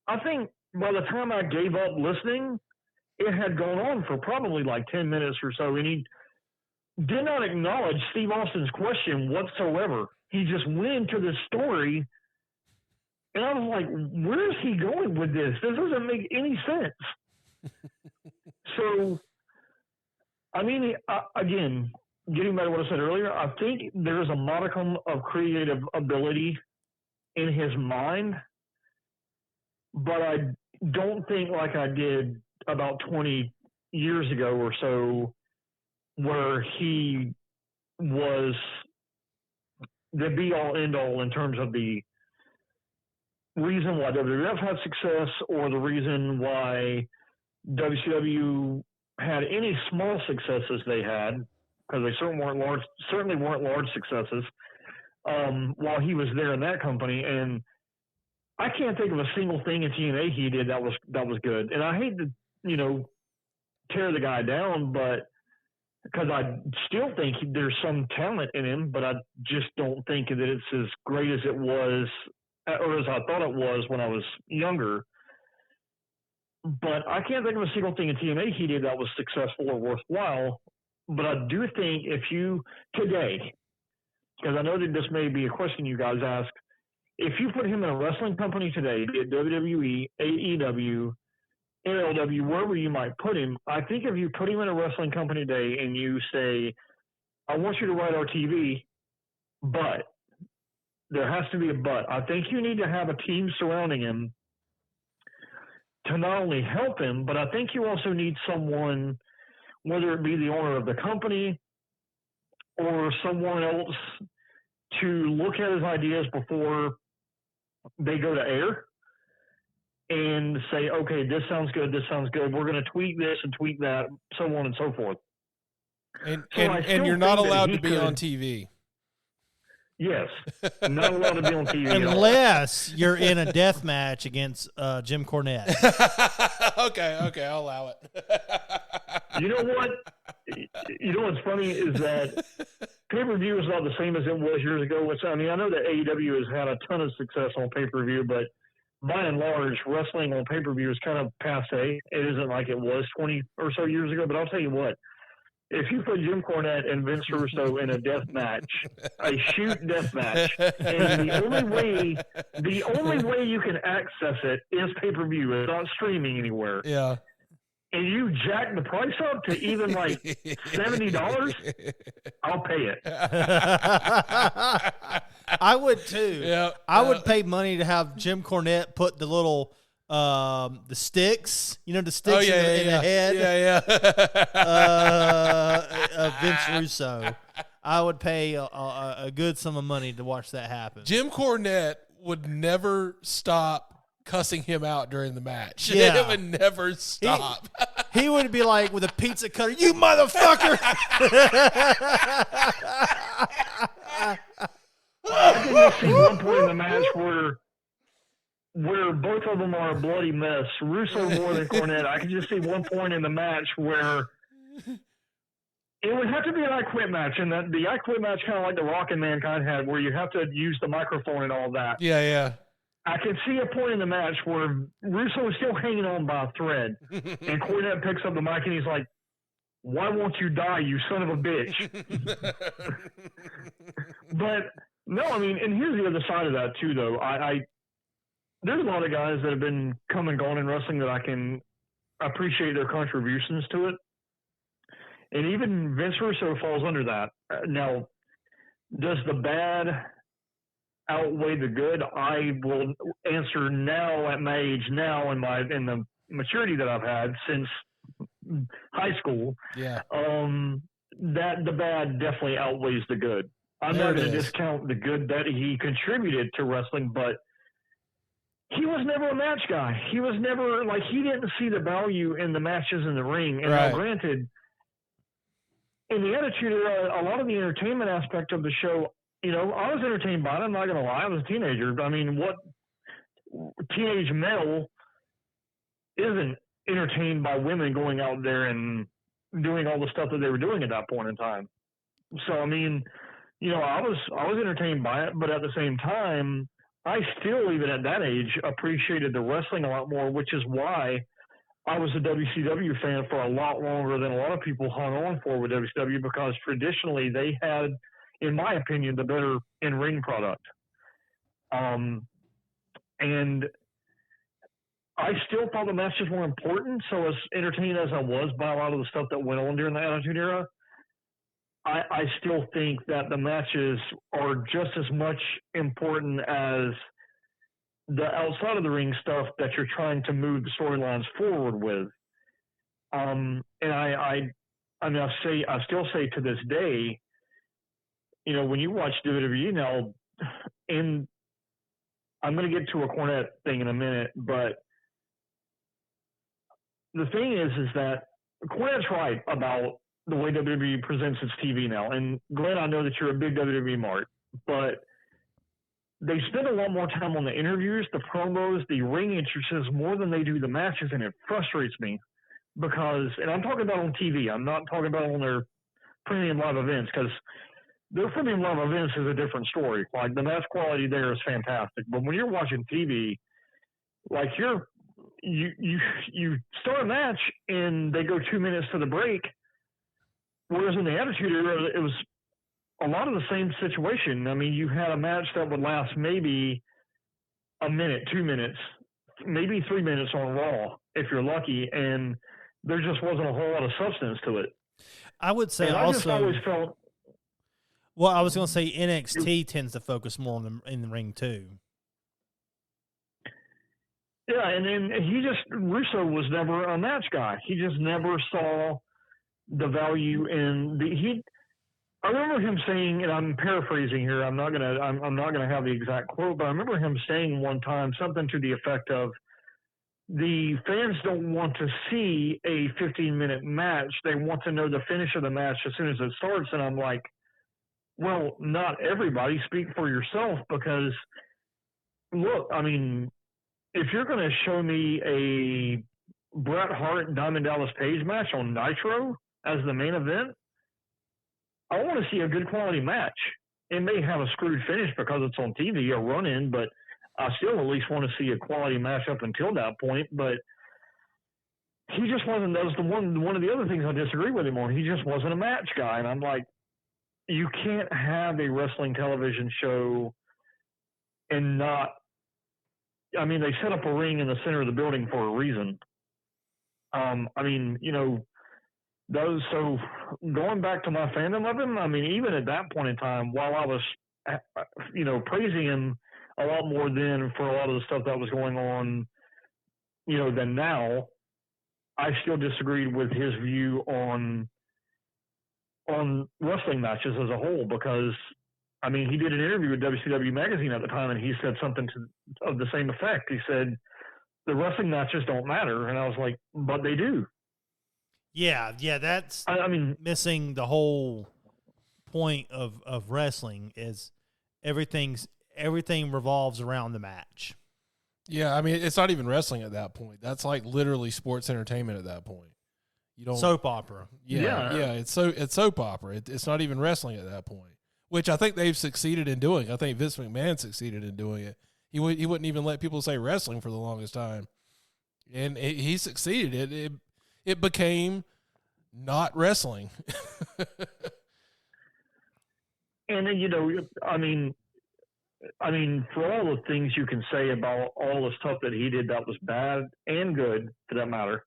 I think by the time I gave up listening, it had gone on for probably like 10 minutes or so. And he did not acknowledge Steve Austin's question whatsoever. He just went into this story. And I was like, where is he going with this? This doesn't make any sense. So, I mean, again, getting back to what I said earlier, I think there is a modicum of creative ability in his mind, but I don't think like I did about 20 years ago or so, where he was the be-all, end-all in terms of the reason why WWF had success or the reason why WCW had any small successes they had, because they certainly weren't large successes, while he was there in that company. And I can't think of a single thing in TNA he did that was good. And I hate to, tear the guy down, but because I still think there's some talent in him, but I just don't think that it's as great as it was, or as I thought it was when I was younger. But I can't think of a single thing in TNA he did that was successful or worthwhile. But I do think if you today, because I know that this may be a question you guys ask, if you put him in a wrestling company today, be it WWE, AEW, NLW, wherever you might put him, I think if you put him in a wrestling company today and you say, I want you to write our TV, but there has to be a but. I think you need to have a team surrounding him to not only help him, but I think you also need someone, whether it be the owner of the company or someone else, to look at his ideas before they go to air and say, okay, this sounds good, we're going to tweak this and tweak that, so on and so forth. And you're not allowed to be on TV. Yes, not allowed to be on TV unless you're in a death match against Jim Cornette. Okay, I'll allow it. You know what? You know what's funny is that pay-per-view is not the same as it was years ago. I know that AEW has had a ton of success on pay-per-view, but by and large, wrestling on pay-per-view is kind of passé. It isn't like it was 20 or so years ago, but I'll tell you what. If you put Jim Cornette and Vince Russo in a death match, a shoot death match, and the only way you can access it is pay-per-view. It's not streaming anywhere. Yeah. And you jack the price up to even like $70, I'll pay it. I would too. Yeah. I would pay money to have Jim Cornette put the little the sticks, the sticks in the head. Of Vince Russo. I would pay a good sum of money to watch that happen. Jim Cornette would never stop cussing him out during the match. Yeah. It would never stop. He would be like with a pizza cutter, "You motherfucker!" I can just see one point in the match where both of them are a bloody mess. Russo more than Cornette. I can just see one point in the match where it would have to be an I Quit match, and the I Quit match kind of like the Rock and Mankind had, where you have to use the microphone and all that. Yeah. I can see a point in the match where Russo is still hanging on by a thread, and Cornette picks up the mic and he's like, "Why won't you die, you son of a bitch?" But no, I mean, and here's the other side of that too, though. There's a lot of guys that have been come and gone in wrestling that I can appreciate their contributions to it, and even Vince Russo falls under that. Now, does the bad outweigh the good? I will answer now at my age now in the maturity that I've had since high school. Yeah. That the bad definitely outweighs the good. I'm not going to discount the good that he contributed to wrestling, but he was never a match guy. He was never he didn't see the value in the matches in the ring. And right. Now, granted, in the Attitude Era, a lot of the entertainment aspect of the show, I was entertained by it. I'm not going to lie. I was a teenager. I mean, what teenage male isn't entertained by women going out there and doing all the stuff that they were doing at that point in time? So, I mean, I was entertained by it, but at the same time, I still, even at that age, appreciated the wrestling a lot more, which is why I was a WCW fan for a lot longer than a lot of people hung on for with WCW, because traditionally they had, in my opinion, the better in-ring product. And I still thought the matches were important, so as entertained as I was by a lot of the stuff that went on during the Attitude Era, I still think that the matches are just as much important as the outside of the ring stuff that you're trying to move the storylines forward with. And I still say to this day, when you watch WWE now, in I'm going to get to a Cornette thing in a minute, but the thing is that Cornette's right about the way WWE presents its TV now. And Glenn, I know that you're a big WWE mark, but they spend a lot more time on the interviews, the promos, the ring entrances more than they do the matches, and it frustrates me because, and I'm talking about on TV, I'm not talking about on their premium live events, because their premium live events is a different story. Like, the match quality there is fantastic, but when you're watching TV, like you start a match and they go 2 minutes to the break, whereas in the Attitude Era, it was a lot of the same situation. I mean, you had a match that would last maybe a minute, 2 minutes, maybe 3 minutes on Raw, if you're lucky, and there just wasn't a whole lot of substance to it. I would say and also. I just always felt. Well, I was going to say NXT tends to focus more on in the ring too. Yeah, and then Russo was never a match guy. He just never saw the value in I remember him saying, and I'm paraphrasing here, I'm not gonna have the exact quote, but I remember him saying one time something to the effect of, the fans don't want to see a 15-minute match. They want to know the finish of the match as soon as it starts. And I'm like, well, not everybody. Speak for yourself, because look, I mean, if you're going to show me a Bret Hart and Diamond Dallas Page match on Nitro as the main event, I want to see a good quality match. It may have a screwed finish because it's on TV, a run-in, but I still at least want to see a quality match up until that point. But he just wasn't. That was one of the other things I disagree with him on. He just wasn't a match guy, and I'm like, you can't have a wrestling television show and not. I mean, they set up a ring in the center of the building for a reason. I mean, so going back to my fandom of him, I mean, even at that point in time, while I was, praising him a lot more then for a lot of the stuff that was going on, than now, I still disagreed with his view on wrestling matches as a whole, because, I mean, he did an interview with WCW Magazine at the time, and he said something of the same effect. He said, the wrestling matches don't matter. And I was like, but they do. Yeah, that's I mean, missing the whole point of wrestling is everything revolves around the match. Yeah, I mean, it's not even wrestling at that point. That's like literally sports entertainment at that point. You don't soap opera. Yeah, it's soap opera. It's not even wrestling at that point, which I think they've succeeded in doing. I think Vince McMahon succeeded in doing it. He wouldn't even let people say wrestling for the longest time, and he succeeded. It became not wrestling. And then, I mean, for all the things you can say about all the stuff that he did that was bad and good, for that matter,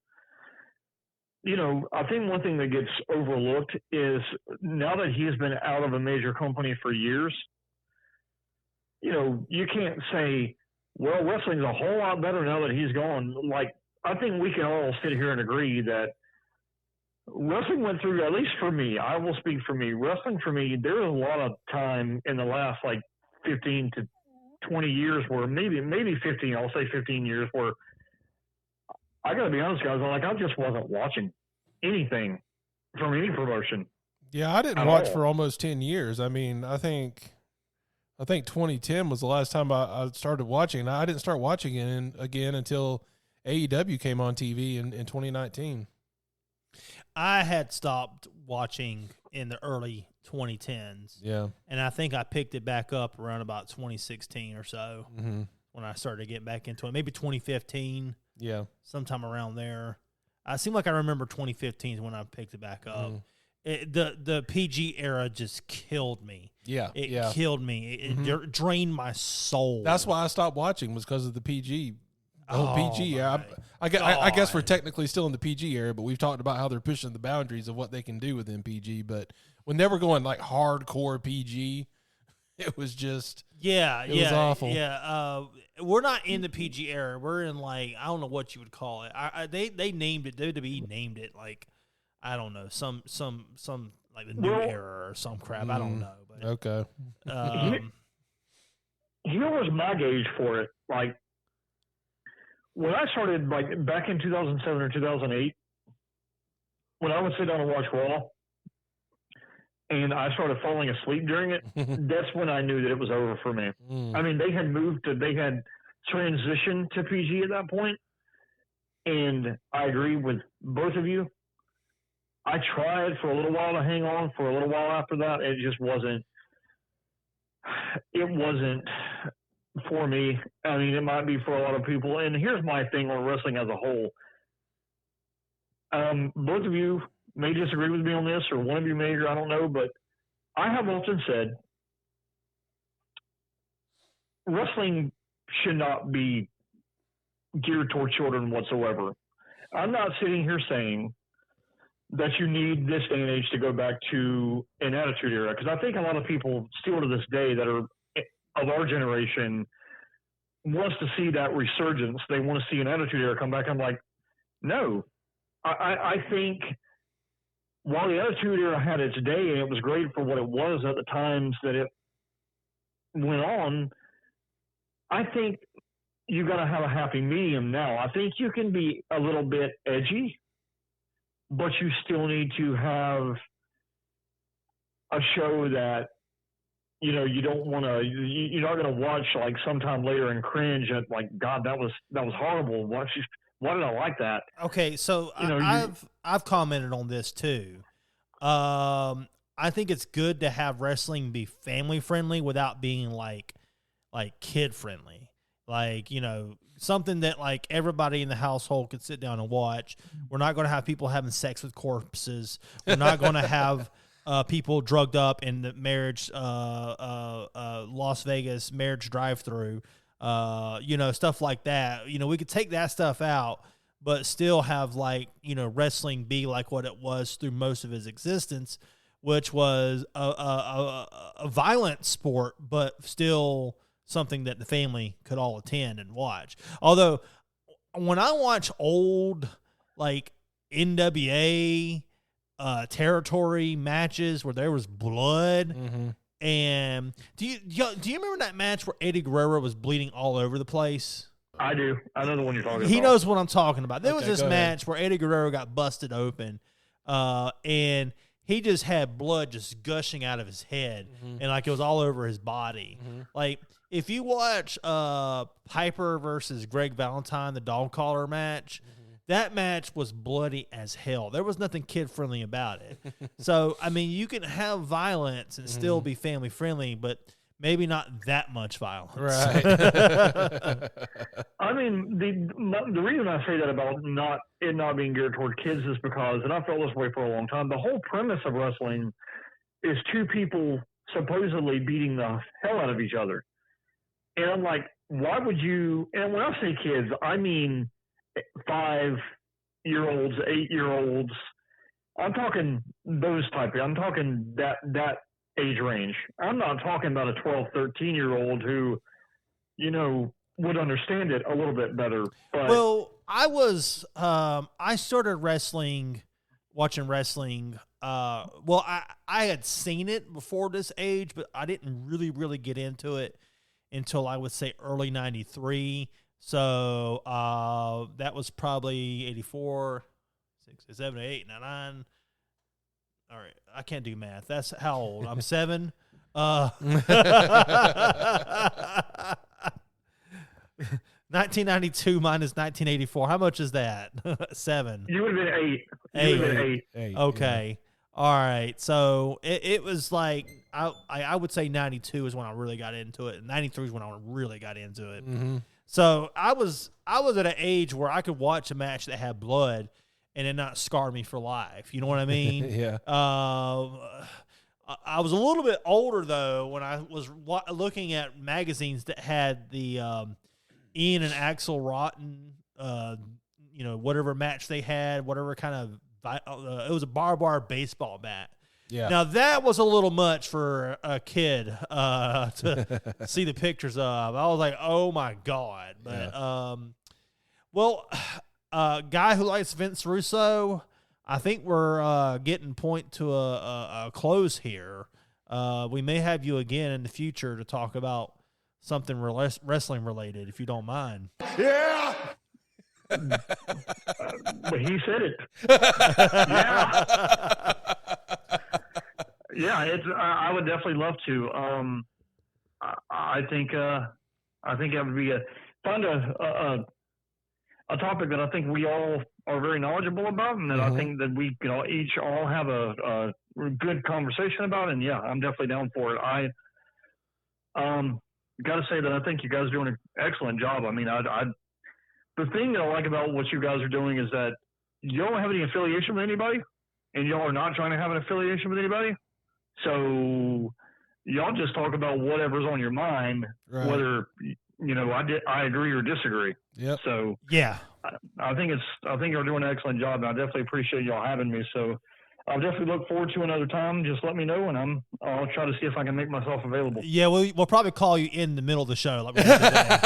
I think one thing that gets overlooked is, now that he has been out of a major company for years, you can't say, well, wrestling's a whole lot better now that he's gone. Like, I think we can all sit here and agree that wrestling went through, at least for me, I will speak for me, wrestling for me, there was a lot of time in the last, 15 to 20 years where maybe 15, I'll say 15 years, where I got to be honest, guys, I just wasn't watching anything from any promotion. Yeah, I didn't watch for almost 10 years. I mean, I think 2010 was the last time I started watching. I didn't start watching it again until AEW came on TV in 2019. I had stopped watching in the early 2010s. Yeah. And I think I picked it back up around about 2016 or so, when I started to get back into it. Maybe 2015. Yeah. Sometime around there. I seem like I remember 2015 is when I picked it back up. The PG era just killed me. Yeah. It killed me. It drained my soul. That's why I stopped watching, was because of the PG. The whole PG era. I guess we're technically still in the PG era, but we've talked about how they're pushing the boundaries of what they can do within PG. But when they were going hardcore PG, it was just it was awful. Yeah, we're not in the PG era. We're in I don't know what you would call it. They named it, WWE named it I don't know, some the new era or some crap. I don't know. But, okay. here was my gauge for it. Like, when I started, like, back in 2007 or 2008, when I would sit down and watch Raw, and I started falling asleep during it, that's when I knew that it was over for me. I mean, they had transitioned to PG at that point, and I agree with both of you. I tried for a little while to hang on for a little while after that. It just wasn't for me. I mean, it might be for a lot of people. And here's my thing on wrestling as a whole. Both of you may disagree with me on this, or one of you may, or I don't know, but I have often said wrestling should not be geared toward children whatsoever. I'm not sitting here saying that you need this day and age to go back to an attitude era, because I think a lot of people still to this day that are of our generation wants to see that resurgence. They want to see an attitude era come back. I'm like, no. I think while the attitude era had its day and it was great for what it was at the times that it went on, I think you got to have a happy medium now. I think you can be a little bit edgy, but you still need to have a show that, you know, you don't want to, you're not going to watch like sometime later and cringe at like, God, that was horrible. Why did I like that? Okay, so I've commented on this too. I think it's good to have wrestling be family friendly without being like kid friendly. Like, you know, something that like everybody in the household could sit down and watch. We're not going to have people having sex with corpses. We're not going to have people drugged up in the marriage, Las Vegas marriage drive-through. You know, stuff like that. You know, we could take that stuff out, but still have like, you know, wrestling be like what it was through most of its existence, which was a violent sport, but still something that the family could all attend and watch. Although when I watch old like NWA territory matches where there was blood, and do you remember that match where Eddie Guerrero was bleeding all over the place? I do. I know the one you're talking about. He knows what I'm talking about. There was this match where Eddie Guerrero got busted open, and he just had blood just gushing out of his head, and like it was all over his body. Like if you watch Piper versus Greg Valentine, the dog collar match, that match was bloody as hell. There was nothing kid-friendly about it. So, I mean, you can have violence and still be family-friendly, but maybe not that much violence. Right. I mean, the reason I say that about it not being geared toward kids is because, and I felt this way for a long time, the whole premise of wrestling is two people supposedly beating the hell out of each other. And I'm like, why would you, and when I say kids, I mean 5-year-olds, 8-year-olds. I'm talking those type. I'm talking that age range. I'm not talking about a 12, 13-year-old who, you know, would understand it a little bit better. But well, I started watching wrestling. Well, I had seen it before this age, but I didn't really get into it until I would say early 93. So that was probably 84, 6, 7, 8, 9. All right, I can't do math. That's how old? I'm 7. 1992 minus 1984. How much is that? 7. You would have been 8. You would have been 8. Okay. Yeah. All right. So it was like I would say 92 is when I really got into it. 93 is when I really got into it. So I was at an age where I could watch a match that had blood and it not scar me for life. You know what I mean? Yeah. I was a little bit older though when I was looking at magazines that had the Ian and Axel Rotten, you know, whatever match they had, whatever kind of it was a barbed wire baseball bat. Yeah. Now that was a little much for a kid to see the pictures of. I was like, oh my God. But guy who likes Vince Russo, I think we're getting point to a close here. We may have you again in the future to talk about something wrestling related, if you don't mind. Yeah. But he said it. Yeah. Yeah, I would definitely love to. I think that would be find a topic that I think we all are very knowledgeable about, and that I think that we each all have a good conversation about. And yeah, I'm definitely down for it. I got to say that I think you guys are doing an excellent job. I mean, the thing that I like about what you guys are doing is that you don't have any affiliation with anybody, and y'all are not trying to have an affiliation with anybody. So y'all just talk about whatever's on your mind, whether I agree or disagree. Yep. So yeah, I think you're doing an excellent job, and I definitely appreciate y'all having me. So I'll definitely look forward to another time. Just let me know, and I'll try to see if I can make myself available. Yeah, we'll probably call you in the middle of the show, like we did today.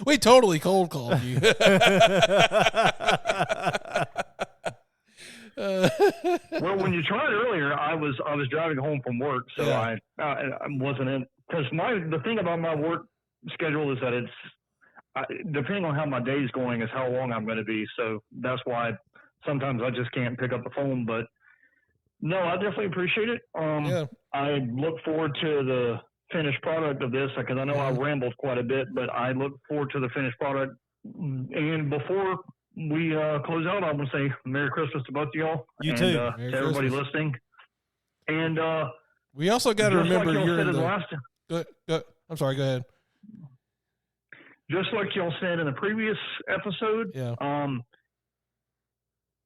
we totally cold called you. Well, when you tried earlier, I was driving home from work, so I wasn't in. Because the thing about my work schedule is that depending on how my day's going is how long I'm going to be. So that's why sometimes I just can't pick up the phone. But no, I definitely appreciate it. I look forward to the finished product of this, because I know I rambled quite a bit, but I look forward to the finished product. And before we close out, I want to say Merry Christmas to both of y'all. You too. To everybody listening. And we also got to remember you're in the last. I'm sorry. Go ahead. Just like y'all said in the previous episode,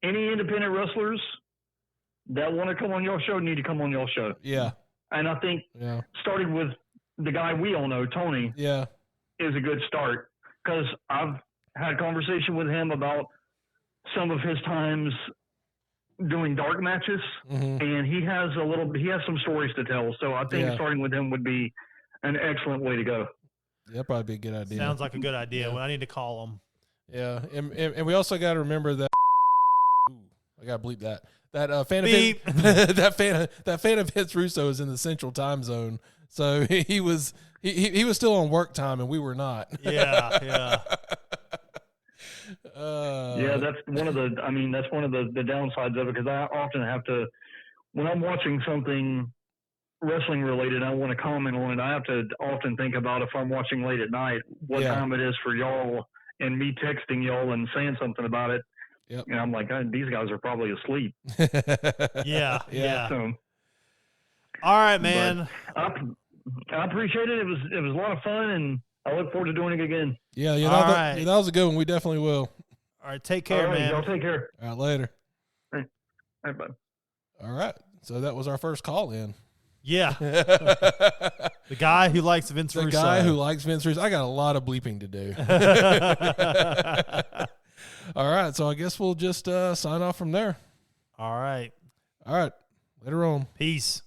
any independent wrestlers that want to come on your show need to come on your show. Yeah. And I think starting with the guy we all know, Tony, is a good start, because I've had conversation with him about some of his times doing dark matches, and he has some stories to tell. So I think starting with him would be an excellent way to go. That'd probably be a good idea. Sounds like a good idea. Well, I need to call him. Yeah, and we also got to remember that. I got to bleep that. That fan Beep. of that fan of Vince Russo is in the Central Time Zone, so he was still on work time, and we were not. Yeah. That's one of the downsides of it, because I often have to, when I'm watching something wrestling related, I want to comment on it. I have to often think about, if I'm watching late at night, what time it is for y'all, and me texting y'all and saying something about it. Yep. And I'm like, these guys are probably asleep. Yeah. So, all right, man. I appreciate it. It was a lot of fun, and I look forward to doing it again. That was a good one. We definitely will. All right, take care, man. Y'all take care. All right, later. All right, bye. All right, so that was our first call in. Yeah. The guy who likes Vince Russo. The guy who likes Vince Russo. I got a lot of bleeping to do. All right, so I guess we'll just sign off from there. All right. Later on. Peace.